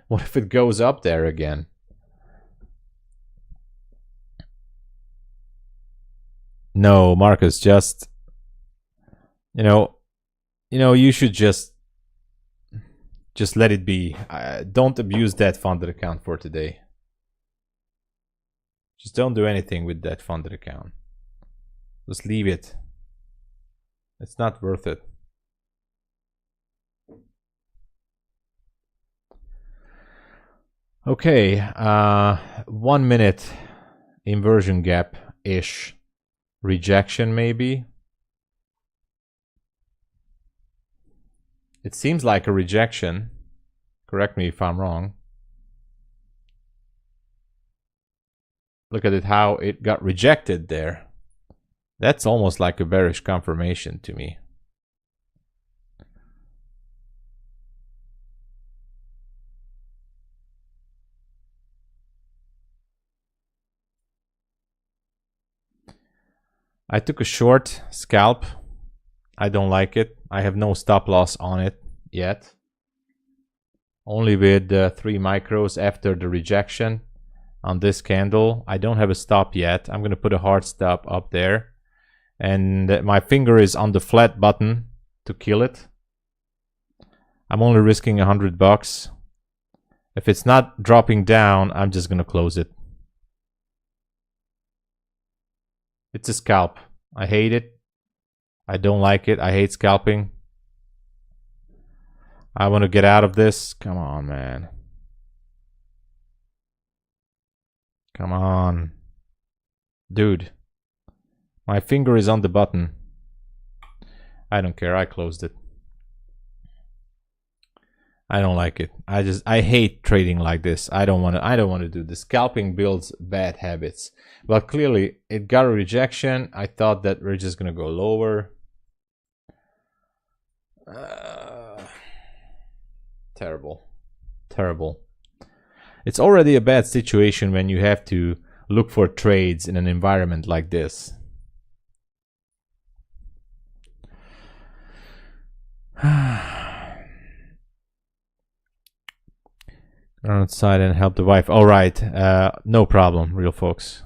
what if it goes up there again? No, Marcus, just, you know, you should just let it be. Don't abuse that funded account for today. Just don't do anything with that funded account. Just leave it. It's not worth it. Okay, 1 minute inversion gap-ish rejection maybe. It seems like a rejection. Correct me if I'm wrong. Look at it, how it got rejected there. That's almost like a bearish confirmation to me. I took a short scalp. I don't like it. I have no stop loss on it yet. Only with 3 micros after the rejection on this candle. I don't have a stop yet. I'm going to put a hard stop up there. And my finger is on the flat button to kill it. I'm only risking $100. If it's not dropping down, I'm just going to close it. It's a scalp. I hate it. I don't like it. I hate scalping. I want to get out of this. Come on, man. Come on. Dude. My finger is on the button. I don't care. I closed it. I don't like it. I hate trading like this. I don't want to do this. Scalping builds bad habits. But clearly it got a rejection. I thought that we're just going to go lower. Terrible. Terrible. It's already a bad situation when you have to look for trades in an environment like this. Run outside and help the wife. All right, no problem, real folks.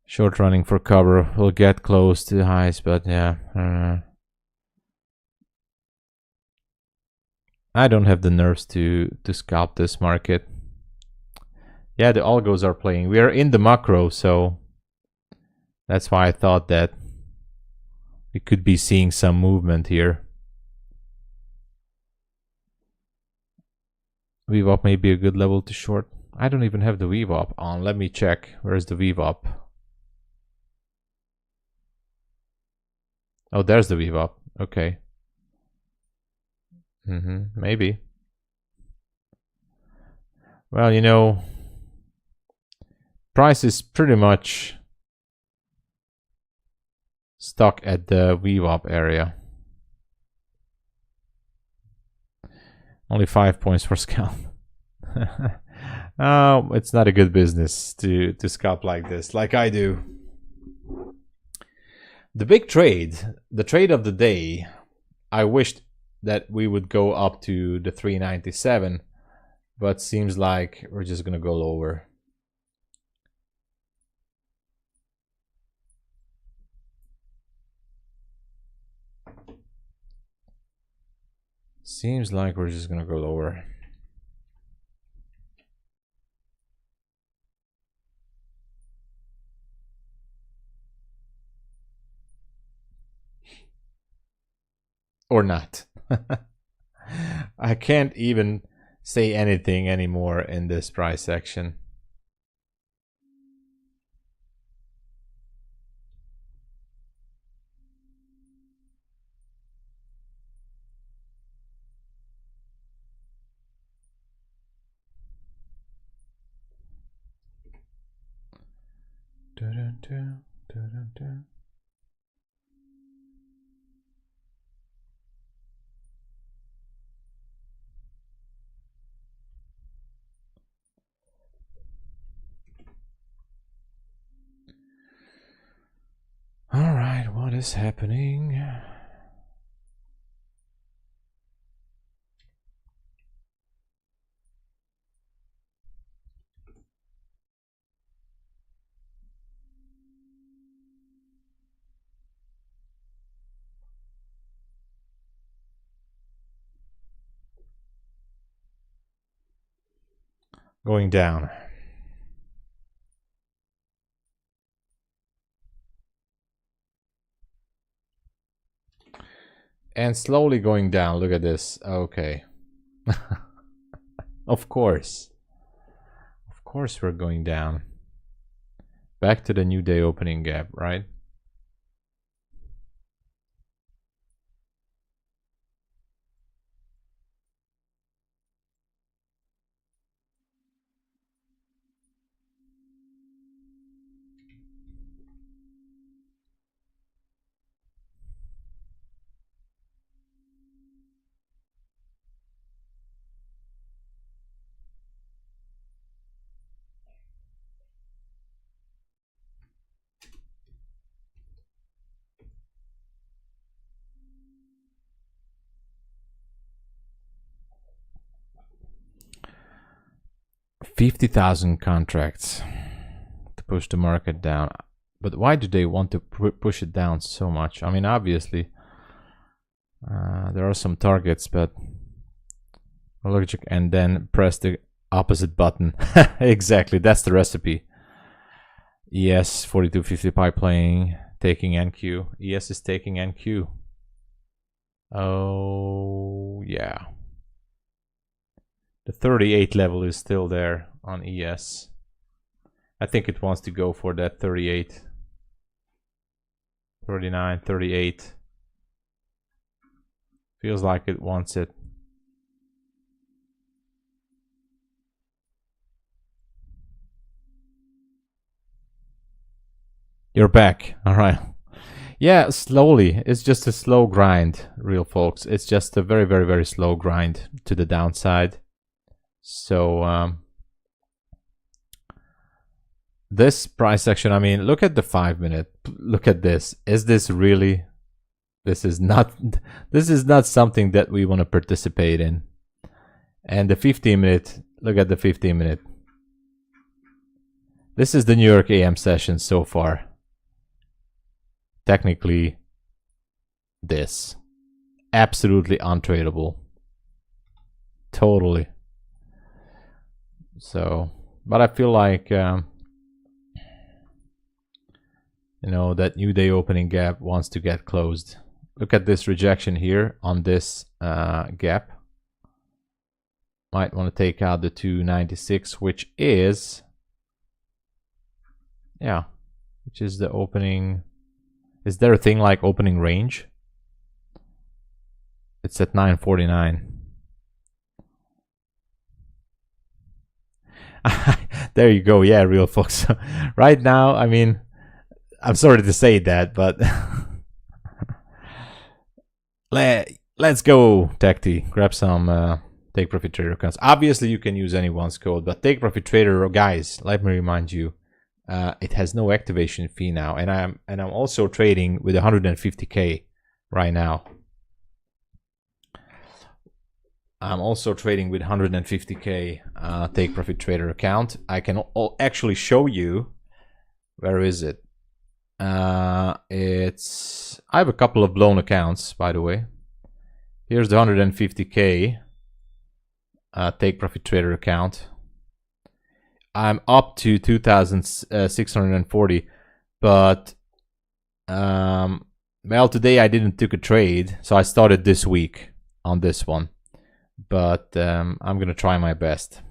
Short running for cover. We'll get close to the highs, but yeah. I don't have the nerves to scalp this market. Yeah, the algos are playing. We are in the macro, so that's why I thought that we could be seeing some movement here. VWAP may be a good level to short. I don't even have the VWAP on. Let me check. Where's the VWAP? Oh, there's the VWAP. Okay. Maybe. Well, you know, price is pretty much stuck at the VWAP area. Only 5 points for scalp. Oh, it's not a good business to scalp like this, like I do. The big trade, the trade of the day, I wished that we would go up to the 397, but seems like we're just gonna go lower. Seems like we're just gonna go lower. Or not. I can't even say anything anymore in this price section. All right, what is happening? Going down. And slowly going down. Look at this. Okay. Of course. course we're going down. Back to the new day opening gap, right? $50,000 contracts to push the market down. But why do they want to push it down so much? I mean, obviously, there are some targets, but logic, and then press the opposite button. Exactly, that's the recipe. ES 4250 pipe playing, taking NQ. ES is taking NQ. Oh, yeah. The 38 level is still there on ES. I think it wants to go for that 38. 39, 38. Feels like it wants it. You're back. All right. Yeah, slowly. It's just a slow grind, real folks. It's just a very, very, very slow grind to the downside. So this price action, I mean, look at the 5 minute. Look at this. Is this really? This is not something that we want to participate in. And the 15 minute, look at the 15 minute. This is the New York AM session so far. Technically, this. Absolutely untradeable. Totally. So, but I feel like, you know, that new day opening gap wants to get closed. Look at this rejection here on this gap. Might want to take out the 296, which is, yeah, which is the opening. Is there a thing like opening range? It's at 949. There you go. Yeah, real folks. Right now, I mean, I'm sorry to say that, but let's go, Tacti. Grab some Take Profit Trader accounts. Obviously, you can use anyone's code, but Take Profit Trader, guys, let me remind you, it has no activation fee now, and I'm also trading with 150K right now. I'm also trading with 150K Take Profit Trader account. I can actually show you. Where is it? It's, I have a couple of blown accounts, by the way. Here's the 150K Take Profit Trader account. I'm up to 2,640, but well, today I didn't took a trade, so I started this week on this one, but I'm gonna try my best.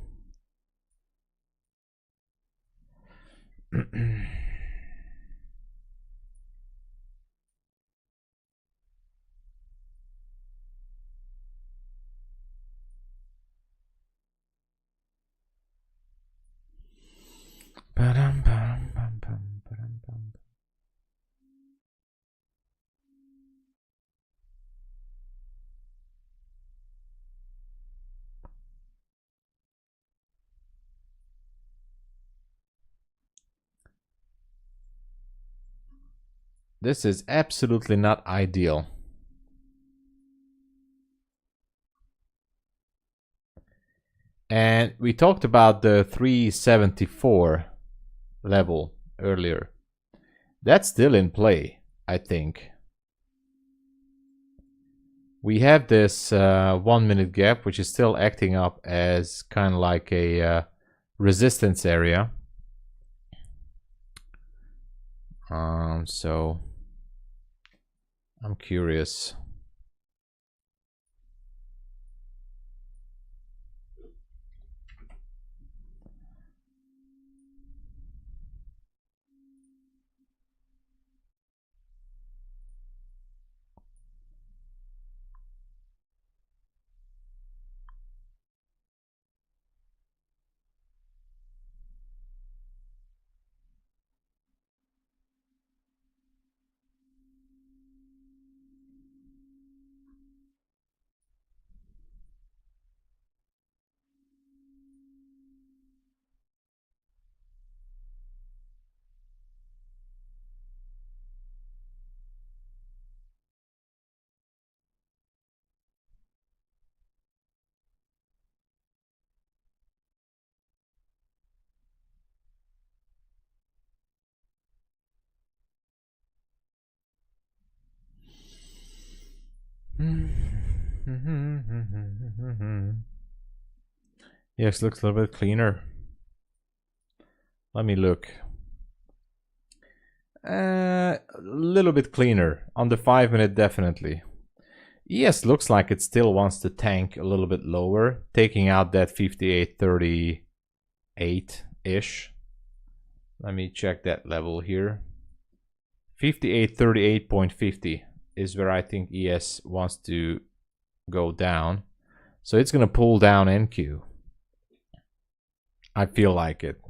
This is absolutely not ideal. And we talked about the 374 level earlier. That's still in play, I think. We have this 1 minute gap, which is still acting up as kind of like a resistance area. So I'm curious. Yes, looks a little bit cleaner. Let me look. A little bit cleaner on the 5 minute, definitely. ES looks like it still wants to tank a little bit lower, taking out that 58.38-ish. Let me check that level here. 58.38.50 is where I think ES wants to go down. So it's gonna pull down NQ. I feel like it.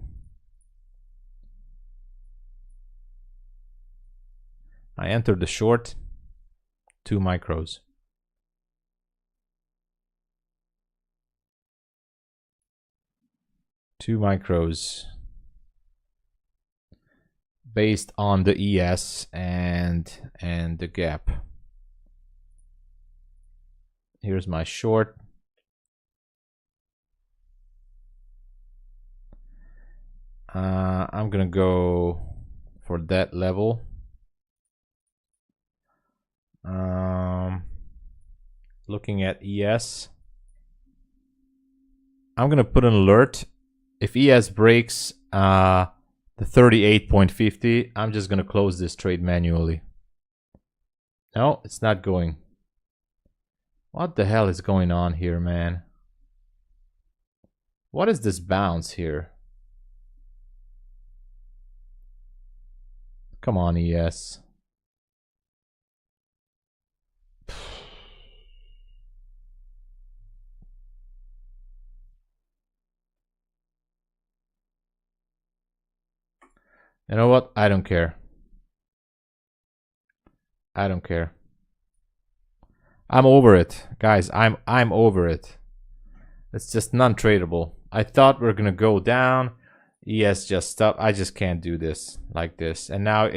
I entered the short, 2 micros. Two micros based on the ES and the gap. Here's my short. I'm gonna go for that level. Looking at ES, I'm gonna put an alert. If ES breaks the 38.50, I'm just gonna close this trade manually. No, it's not going. What the hell is going on here, man? What is this bounce here? Come on, ES. You know what? I don't care. I don't care. I'm over it, guys. I'm over it. It's just non-tradable. I thought we were gonna go down. ES just stopped. I just can't do this like this. And now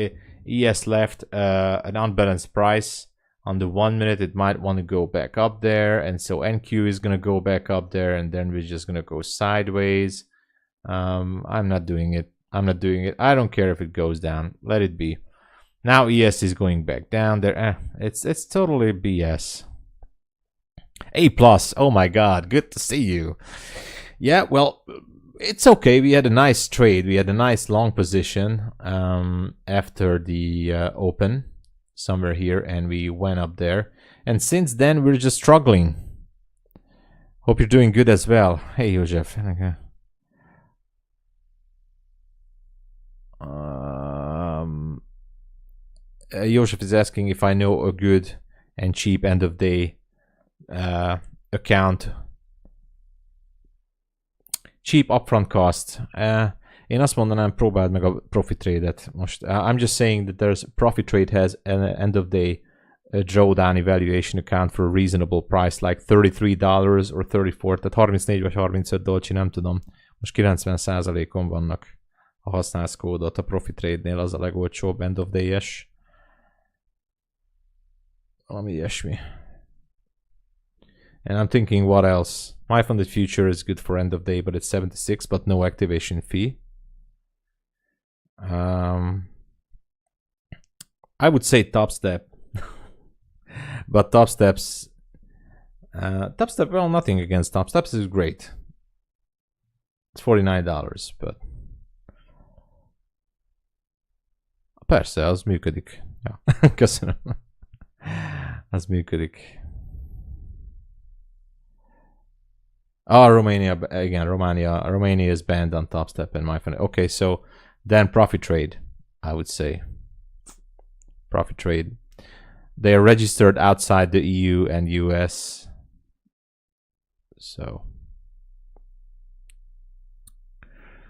ES left an unbalanced price. On the 1 minute, it might want to go back up there, and so NQ is gonna go back up there, and then we're just gonna go sideways. I'm not doing it. I'm not doing it. I don't care if it goes down. Let it be. Now ES is going back down there. It's totally BS. A+. Oh my God. Good to see you. Yeah, well, it's okay. We had a nice trade. We had a nice long position after the open somewhere here, and we went up there. And since then, we're just struggling. Hope you're doing good as well. Hey, Joseph. Okay. Joseph is asking if I know a good and cheap end of day account. Cheap upfront cost. Én azt mondanám, próbáld meg a ProfiTrade-et most. I'm just saying that there's ProfiTrade has an end of day drawdown evaluation account for a reasonable price, like $33 or 34, tehát 34 vagy 35 dolcsi, nem tudom. Most 90%-on vannak. Ha használsz kódot a ProfiTrade-nél, az a legolcsóbb end of day-es. Valami ilyesmi. And I'm thinking, what else? MyFundedFutures is good for end of day, but it's 76, but no activation fee. I would say Top Step. But Top Step, well, nothing against Top Steps, is great. It's $49, but persze, az működik. Ja. Köszönöm. Az működik. Romania, again, Romania is banned on Top Step and MyFunded. Okay, so then ProfiTrade, I would say. ProfiTrade. They are registered outside the EU and US. So.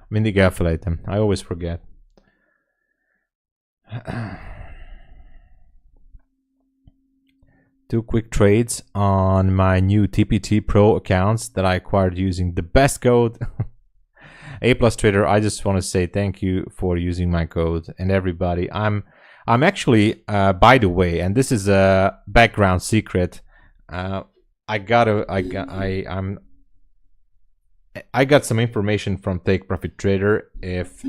Mindig elfelejtem. I always forget. Two quick trades on my new TPT Pro accounts that I acquired using the best code. A+ Trader, I just want to say thank you for using my code, and everybody. I'm actually, by the way, and this is a background secret. I got some information from Take Profit Trader. If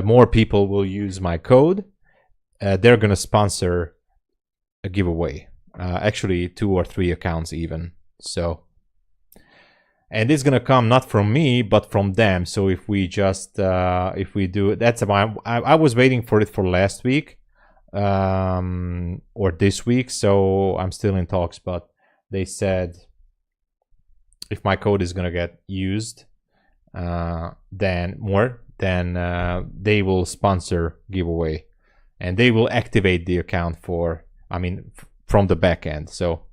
more people will use my code, they're gonna sponsor a giveaway. Actually 2 or 3 accounts even. So, and it's gonna come not from me but from them. So if we just if we do, that's about, I was waiting for it for last week or this week, so I'm still in talks, but they said if my code is gonna get used then they will sponsor giveaway, and they will activate the account for, I mean, from the back end. So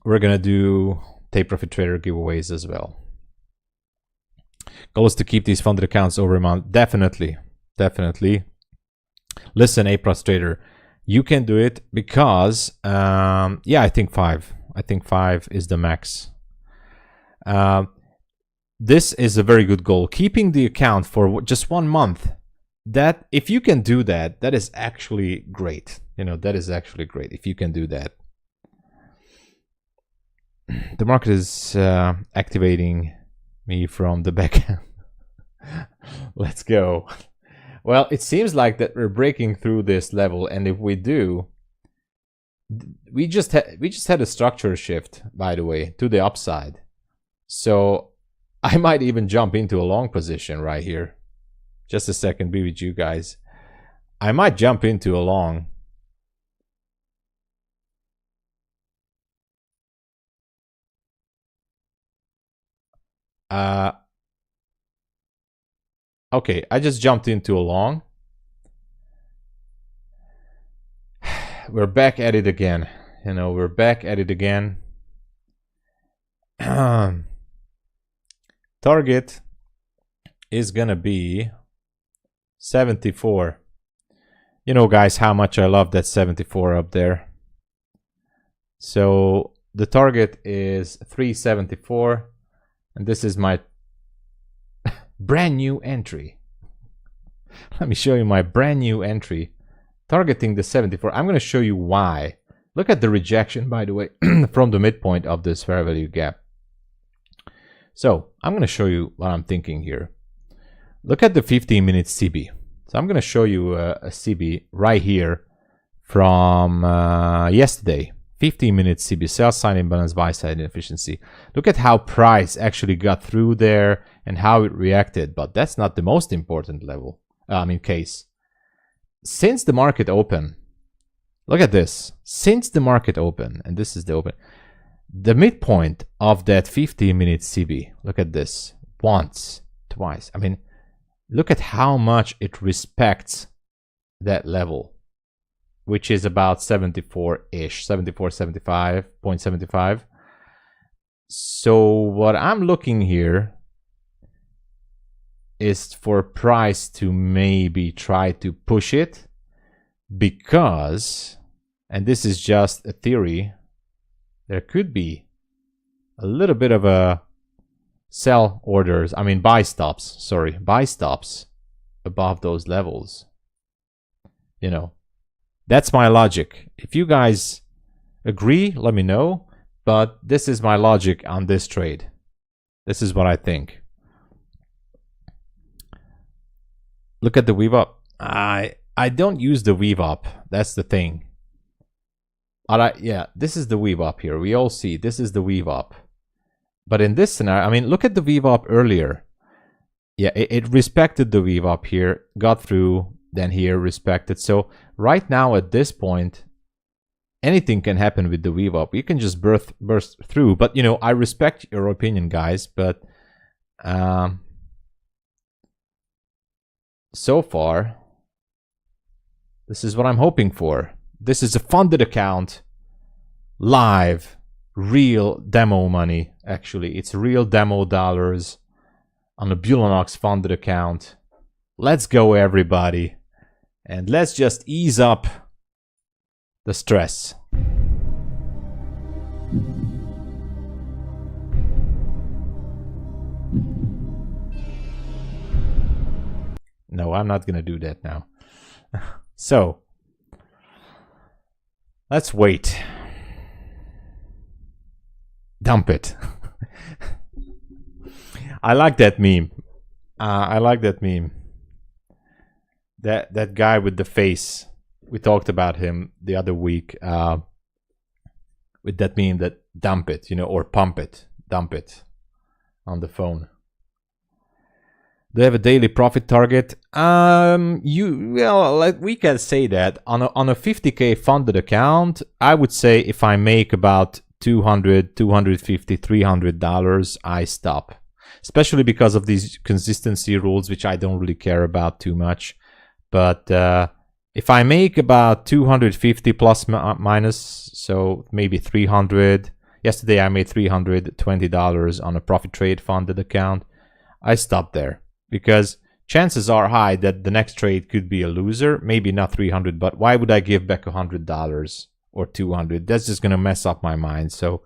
we're gonna do ProfiTrade giveaways as well. Goal is to keep these funded accounts over a month. Definitely. Listen, ProfiTrader, you can do it because yeah, I think 5 is the max. This is a very good goal, keeping the account for just 1 month. That, if you can do that, that is actually great. You know, that is actually great if you can do that. The market is activating me from the back end. Let's go. Well, it seems like that we're breaking through this level, and if we do, we just had a structure shift, by the way, to the upside. So I might even jump into a long position right here. Just a second, be with you guys. I might jump into a long. Okay, I just jumped into a long. We're back at it again. You know, we're back at it again. Target is gonna be 74. You know, guys, how much I love that 74 up there. So the target is 374, and this is my brand new entry. Let me show you my brand new entry targeting the 74. I'm going to show you why. Look at the rejection, by the way, from the midpoint of this fair value gap. So I'm going to show you what I'm thinking here. Look at the 15-minute CB. So I'm going to show you a CB right here from yesterday. 15-minute CB, sell side imbalance, buy side inefficiency. Look at how price actually got through there and how it reacted, but that's not the most important level. Case. Since the market open, look at this. Since the market open, and this is the open, the midpoint of that 15-minute CB, look at this, once, twice. I mean, look at how much it respects that level, which is about 74-ish, 74, 75.75. So what I'm looking here is for price to maybe try to push it, because, and this is just a theory, there could be a little bit of a sell orders, buy stops above those levels. You know, that's my logic. If you guys agree, let me know, but this is my logic on this trade. This is what I think. Look at the weave up. I don't use the weave up. That's the thing. Yeah, this is the weave up here. We all see this is the weave up. But in this scenario, look at the weave up earlier. Yeah, it respected the weave up here, got through, then here respected. So right now at this point, anything can happen with the weave up. You can just burst through. But, you know, I respect your opinion, guys. But so far, this is what I'm hoping for. This is a funded account, live, real demo money. Actually, it's real demo dollars on a Bulenox funded account. Let's go, everybody. And let's just ease up the stress. No, I'm not gonna do that now. So, let's wait. Dump it. I like that meme. I like that meme. That guy with the face we talked about him the other week with that meme that dump it, you know, or pump it, dump it on the phone. Do you have a daily profit target? We can say that on a 50K funded account, I would say if I make about $200, $250, $300, I stop. Especially because of these consistency rules, which I don't really care about too much. But if I make about 250 plus minus, so maybe 300. Yesterday I made $320 on a ProfiTrade funded account. I stop there. Because chances are high that the next trade could be a loser. Maybe not 300, but why would I give back $100 or 200? That's just gonna mess up my mind. So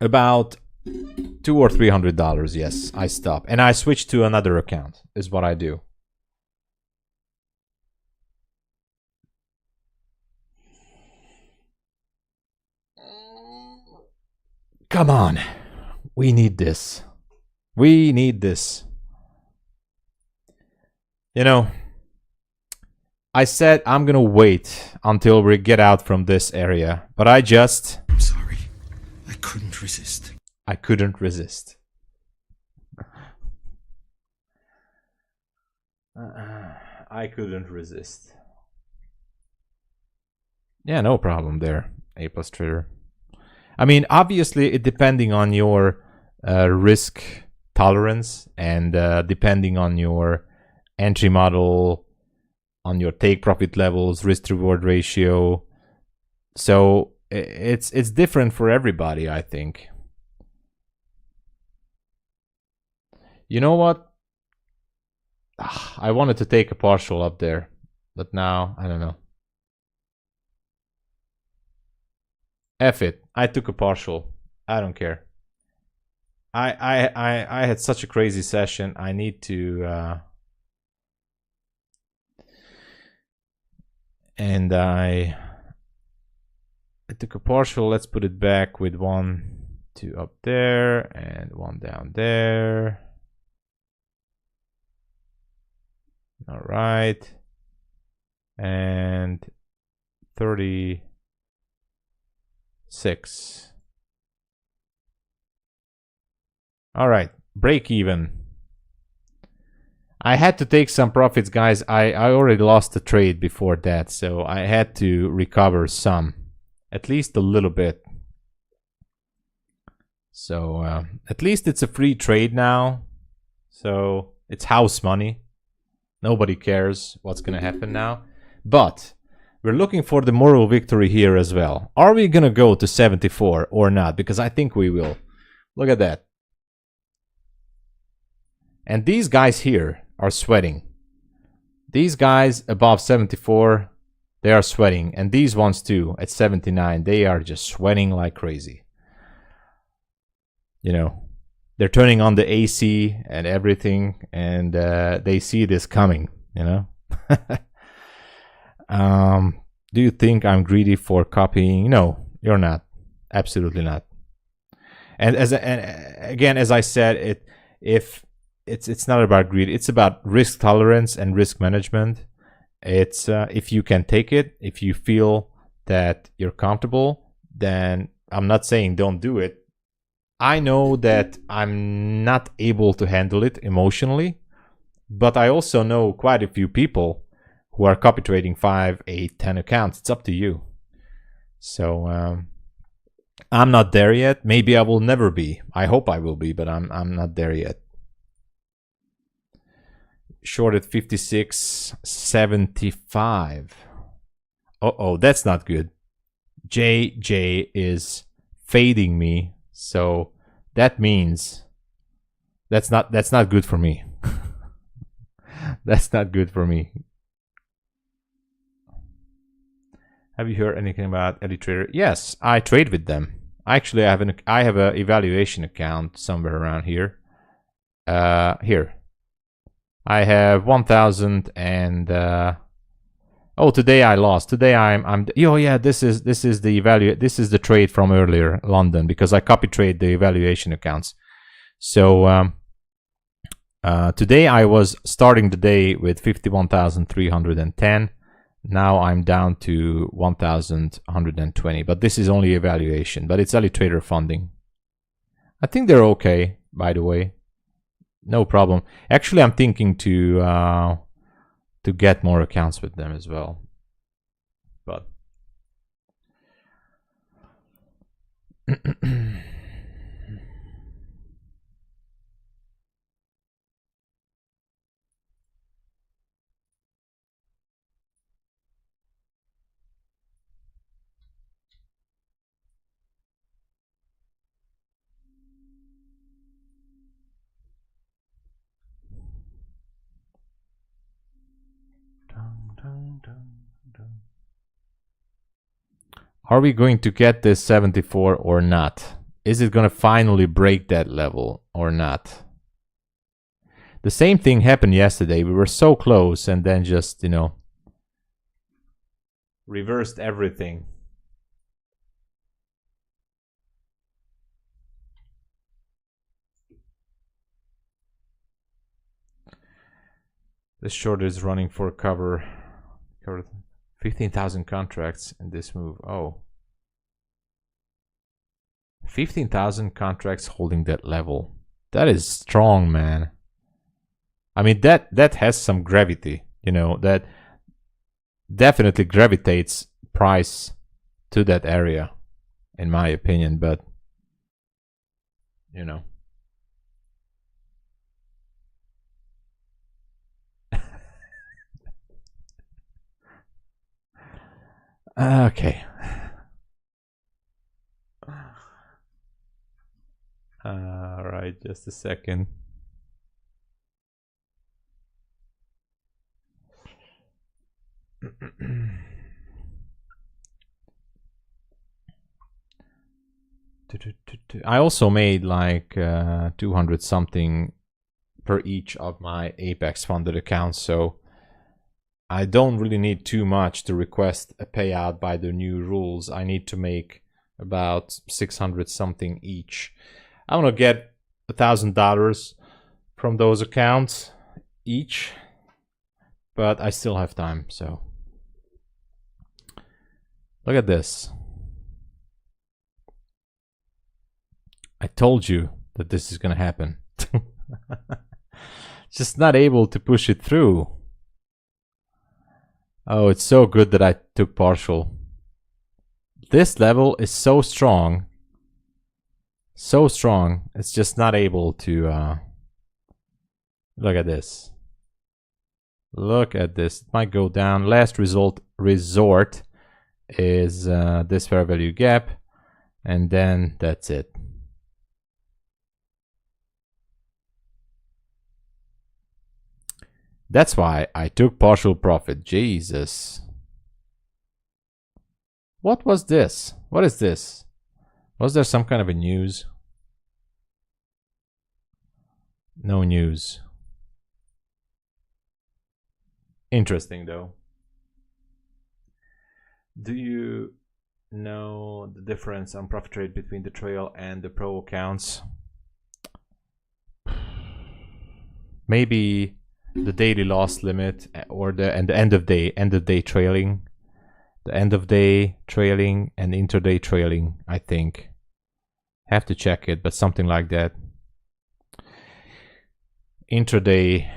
about $200 or $300, yes, I stop. And I switch to another account, is what I do. Come on, we need this. We need this. You know, I said I'm gonna wait until we get out from this area, but I'm sorry. I couldn't resist. I couldn't resist. I couldn't resist. Yeah, no problem there, A+ trader. I mean, obviously, it depending on your risk tolerance and depending on your entry model, on your take profit levels, risk reward ratio. So it's different for everybody, I think. You know what? I wanted to take a partial up there, but now I don't know. F it. I took a partial. I don't care. I had such a crazy session. I need to and I took a partial. Let's put it back with 1, 2 up there and 1 down there. All right. And 36. All right, break even. I had to take some profits, guys. I already lost the trade before that, so I had to recover some, at least a little bit. So at least it's a free trade now. So it's house money. Nobody cares what's gonna happen now. But we're looking for the moral victory here as well. Are we gonna go to 74 or not? Because I think we will. Look at that. And these guys here are sweating. These guys above 74, they are sweating. And these ones too, at 79, they are just sweating like crazy. You know, they're turning on the AC and everything, and they see this coming, you know. Do you think I'm greedy for copying? No, you're not. Absolutely not. And again, as I said, it's not about greed. It's about risk tolerance and risk management. It's if you can take it, if you feel that you're comfortable, then I'm not saying don't do it. I know that I'm not able to handle it emotionally, but I also know quite a few people who are copy trading 5, 8, 10 accounts. It's up to you. So I'm not there yet. Maybe I will never be. I hope I will be, but I'm not there yet. Short at 56.75. Uh-oh, that's not good. JJ is fading me, so that means that's not good for me. That's not good for me. Have you heard anything about EduTrader? Yes, I trade with them. Actually, I have a evaluation account somewhere around here. Here. I have 1,000 and oh, today I lost. Today I'm oh yeah, this is the trade from earlier, London, because I copy trade the evaluation accounts. So today I was starting the day with 51,310. Now I'm down to 1,120, but this is only evaluation, but it's Trader funding. I think they're okay, by the way. No problem. Actually, I'm thinking to get more accounts with them as well. But are we going to get this 74 or not? Is it going to finally break that level or not? The same thing happened yesterday. We were so close and then just, you know, reversed everything. The short is running for cover. 15,000 contracts in this move. Oh. 15,000 contracts holding that level. That is strong, man. I mean, that has some gravity, you know, that definitely gravitates price to that area, in my opinion, but, you know. Okay. All right, just a second. I also made like 200 something per each of my Apex funded accounts, so I don't really need too much to request a payout by the new rules. I need to make about 600 something each. I'm gonna get $1,000 from those accounts each, but I still have time, so look at this. I told you that this is gonna happen. Just not able to push it through. Oh, it's so good that I took partial. This level is so strong. So strong. It's just not able to... look at this. Look at this. It might go down. Last resort is this fair value gap. And then that's it. That's why I took partial profit. Jesus. What was this? What is this? Was there some kind of a news? No news. Interesting though. Do you know the difference on ProfiTrade between the trail and the pro accounts? Maybe the daily loss limit or the end of day trailing, the end of day trailing and intraday trailing. I think have to check it, but something like that. Intraday,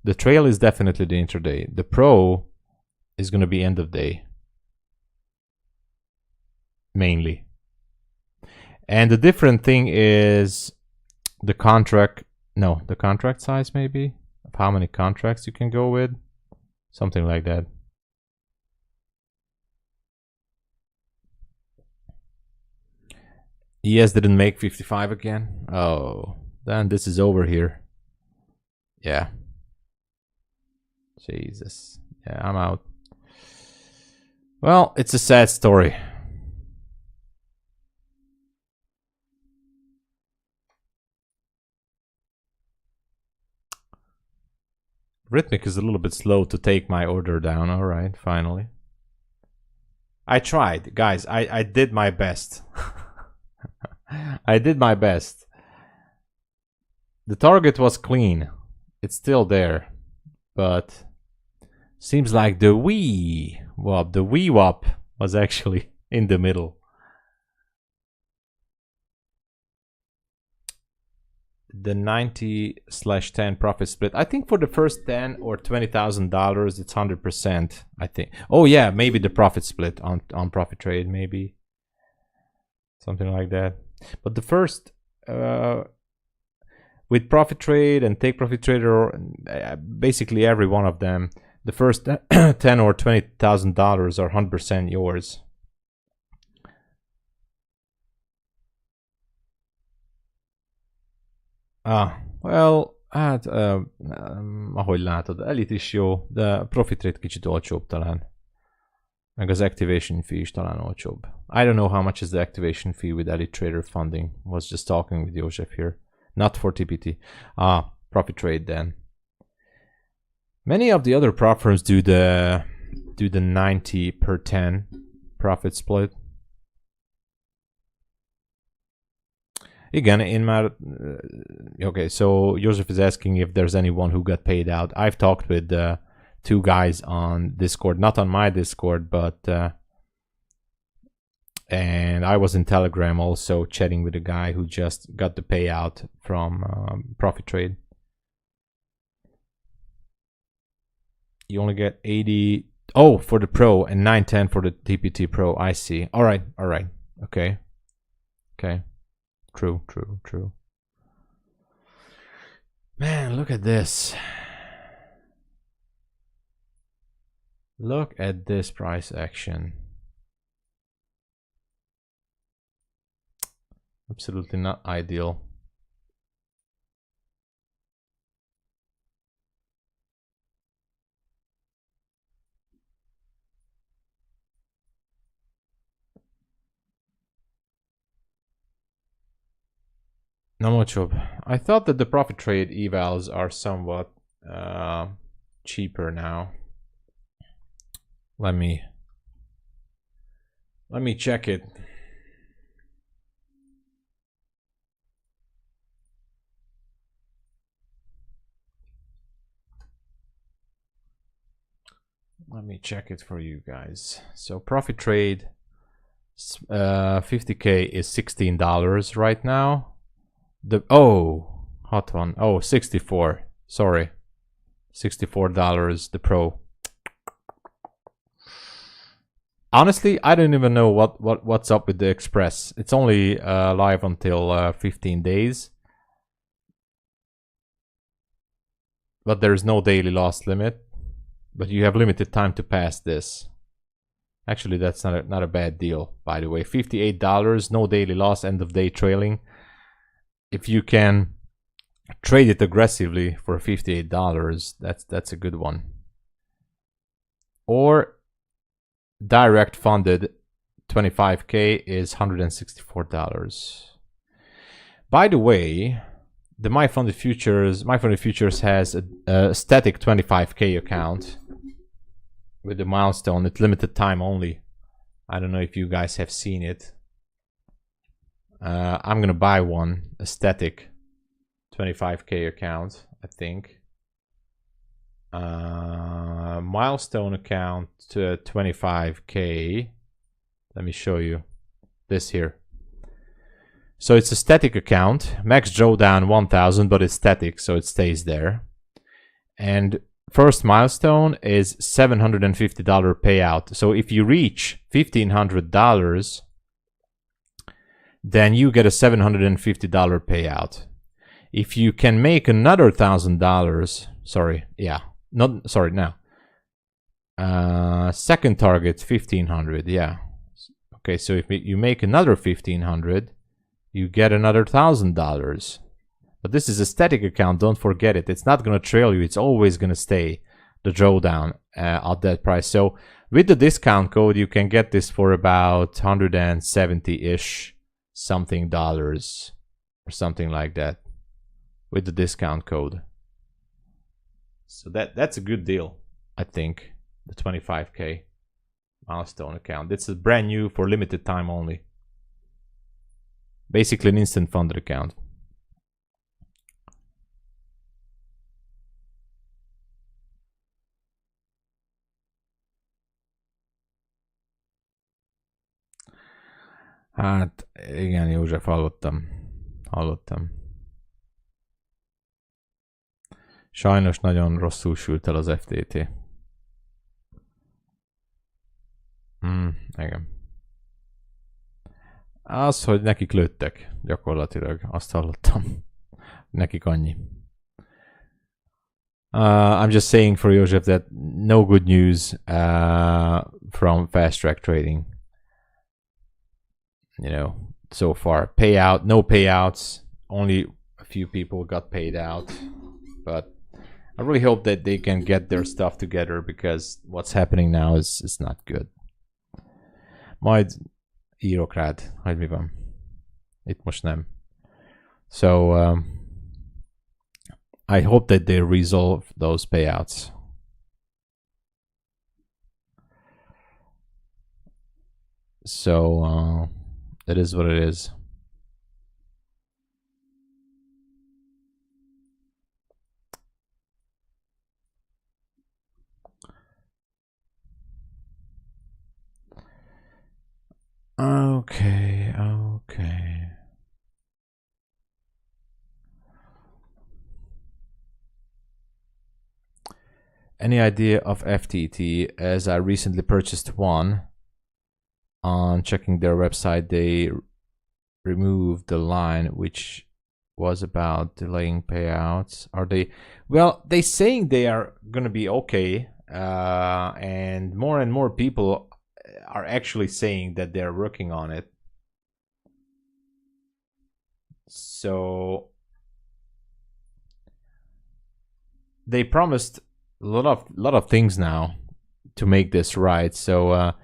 the trail is definitely the intraday. The pro is going to be end of day mainly, and the different thing is the contract. No, the contract size maybe, of how many contracts you can go with. Something like that. ES didn't make 55 again. Oh, then this is over here. Yeah. Jesus. Yeah, I'm out. Well, it's a sad story. Rhythmic is a little bit slow to take my order down. All right, finally. I tried, guys. I did my best. I did my best. The target was clean. It's still there, but Seems like the VWAP was actually in the middle. The 90/10 profit split. I think for the first $10,000 or $20,000, it's 100%. I think. Oh yeah, maybe the profit split on ProfiTrade, maybe something like that. But the first with ProfiTrade and Take ProfiTrade, or basically every one of them, the first $10,000 or $20,000 are 100% yours. Well, hát ahogy látod, Elite is jó, de ProfiTrade kicsit olcsóbb talán. Meg az activation fee is talán olcsóbb. I don't know how much is the activation fee with Elite Trader funding. Was just talking with Joseph here. Not for TPT. ProfiTrade then. Many of the other prop firms do the 90/10 profit split. Again, in my okay, so Joseph is asking if there's anyone who got paid out. I've talked with two guys on Discord, not on my Discord, but and I was in Telegram also chatting with a guy who just got the payout from ProfiTrade. You only get 80. Oh, for the Pro and 910 for the TPT Pro. I see. All right. Okay. True. Man, look at this. Look at this price action. Absolutely not ideal. Not much of. I thought that the ProfiTrade evals are somewhat cheaper now. Let me check it. Let me check it for you guys. So ProfiTrade 50K is $16 right now. The hot one. Oh, 64. Sorry. $64 the Pro. Honestly, I don't even know what's up with the Express. It's only live until 15 days. But there's no daily loss limit. But you have limited time to pass this. Actually, that's not a bad deal, by the way. $58, no daily loss, end of day trailing. If you can trade it aggressively for $58, that's a good one. Or direct funded 25K is $164. By the way, the MyFundedFutures has a static 25K account with the milestone. It's limited time only. I don't know if you guys have seen it. I'm gonna buy one, a static 25K account, I think. Milestone account to 25K. Let me show you this here. So it's a static account, max drawdown 1000, but it's static, so it stays there. And first milestone is $750 payout. So if you reach $1,500, then you get a $750 payout. If you can make another $1,000, second target 1,500, yeah. Okay, so if you make another 1,500, you get another $1,000. But this is a static account, don't forget it. It's not gonna trail you, it's always gonna stay the drawdown at that price. So with the discount code, you can get this for about 170-ish something dollars or something like that with the discount code. So that's a good deal, I think, the 25K milestone account. It's a brand new for limited time only. Basically an instant funded account. Hát igen, József, hallottam. Sajnos nagyon rosszul sült el az FTT. Igen. Az, hogy nekik lőttek, gyakorlatilag, azt hallottam. Nekik annyi. I'm just saying for Joseph that no good news from fast track trading. You know, so far. Payout, no payouts. Only a few people got paid out. But I really hope that they can get their stuff together because what's happening now is not good. Majd írok rád, hogy mi van. Itt most nem. So I hope that they resolve those payouts. So it is what it is. Okay. Any idea of FTT? As I recently purchased one. On checking their website, they removed the line which was about delaying payouts. Are they? Well, they saying they are gonna be okay, and more people are actually saying that they're working on it. So they promised a lot of things now to make this right. So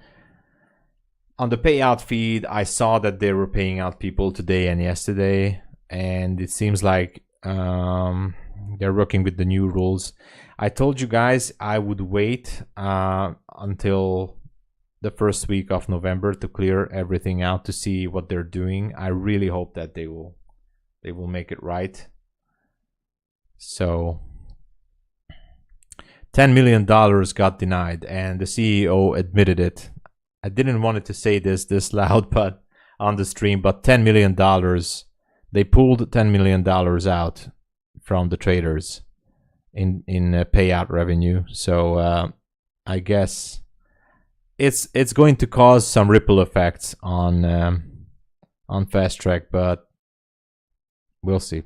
on the payout feed, I saw that they were paying out people today and yesterday, and it seems like they're working with the new rules. I told you guys I would wait until the first week of November to clear everything out to see what they're doing. I really hope that they will make it right. So $10 million got denied, and the CEO admitted it. I didn't want to say this loud, but on the stream, but $10 million, they pulled $10 million out from the traders in payout revenue. So I guess it's going to cause some ripple effects on fast track, but we'll see.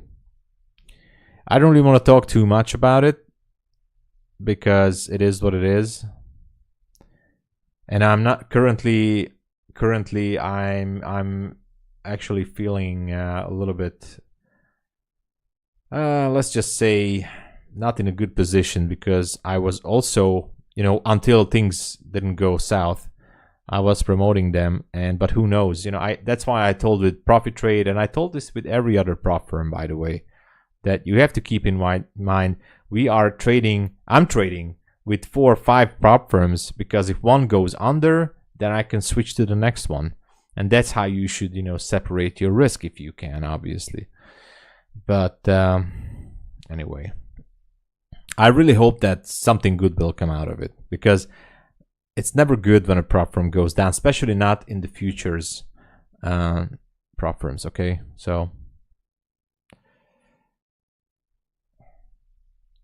I don't really want to talk too much about it because it is what it is, and I'm not currently I'm actually feeling a little bit let's just say not in a good position, because I was also, you know, until things didn't go south, I was promoting them, but who knows, you know, that's why I told with ProfiTrade, and I told this with every other prop firm, by the way, that you have to keep in mind I'm trading with 4 or 5 prop firms, because if one goes under, then I can switch to the next one. And that's how you should, you know, separate your risk if you can, obviously. But anyway, I really hope that something good will come out of it, because it's never good when a prop firm goes down, especially not in the futures prop firms, okay? So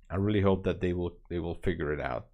I really hope that they will figure it out.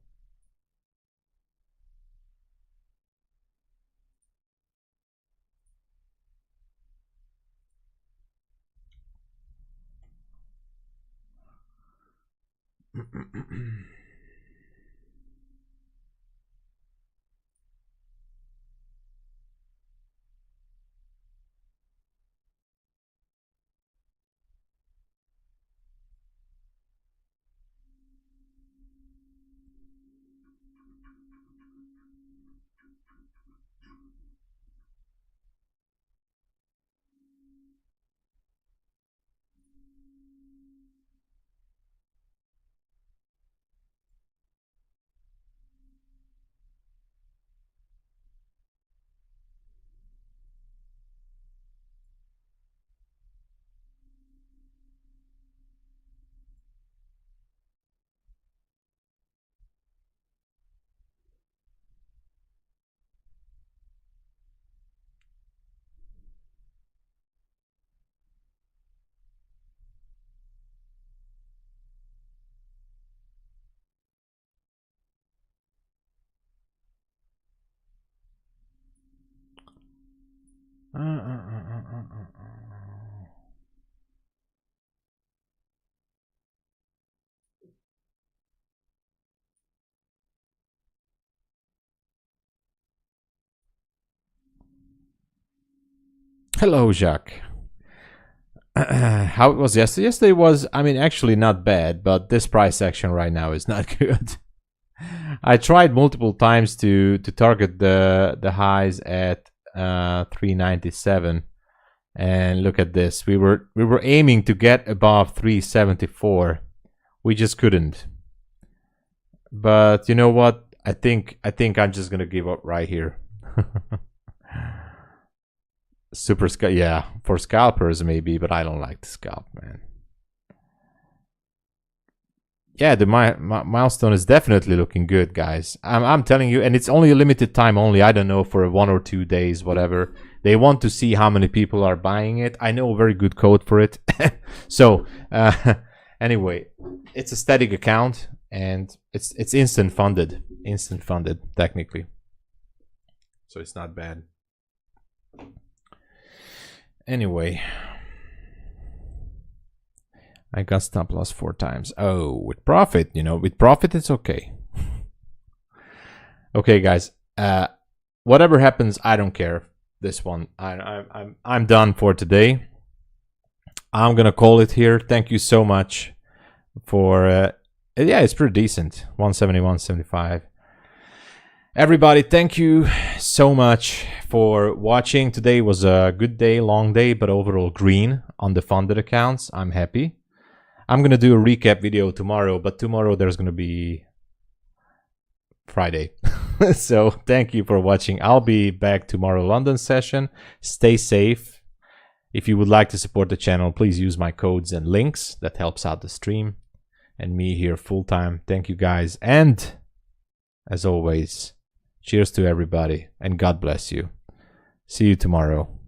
Hello, Jacques. How it was yesterday? Yesterday was, I mean, actually not bad, but this price action right now is not good. I tried multiple times to target the highs at 397, and look at this. We were aiming to get above 374. We just couldn't. But you know what? I think I'm just gonna give up right here. Super scalp, yeah, for scalpers maybe, but I don't like the scalp, man. Yeah, the milestone is definitely looking good, guys. I'm telling you, and it's only a limited time only. I don't know, for 1 or 2 days, whatever. They want to see how many people are buying it. I know a very good code for it. So anyway, it's a static account, and it's instant funded technically. So it's not bad. Anyway, I got stop loss 4 times. Oh, with profit, you know, with profit it's okay. Okay, guys. Whatever happens, I don't care. This one, I'm done for today. I'm gonna call it here. Thank you so much for. Yeah, it's pretty decent. 170, 175. Everybody, thank you so much for watching. Today was a good day, long day, but overall green on the funded accounts. I'm happy. I'm going to do a recap video tomorrow, but tomorrow there's going to be Friday. So thank you for watching. I'll be back tomorrow, London session. Stay safe. If you would like to support the channel, please use my codes and links. That helps out the stream and me here full time. Thank you, guys. And as always, cheers to everybody, and God bless you. See you tomorrow.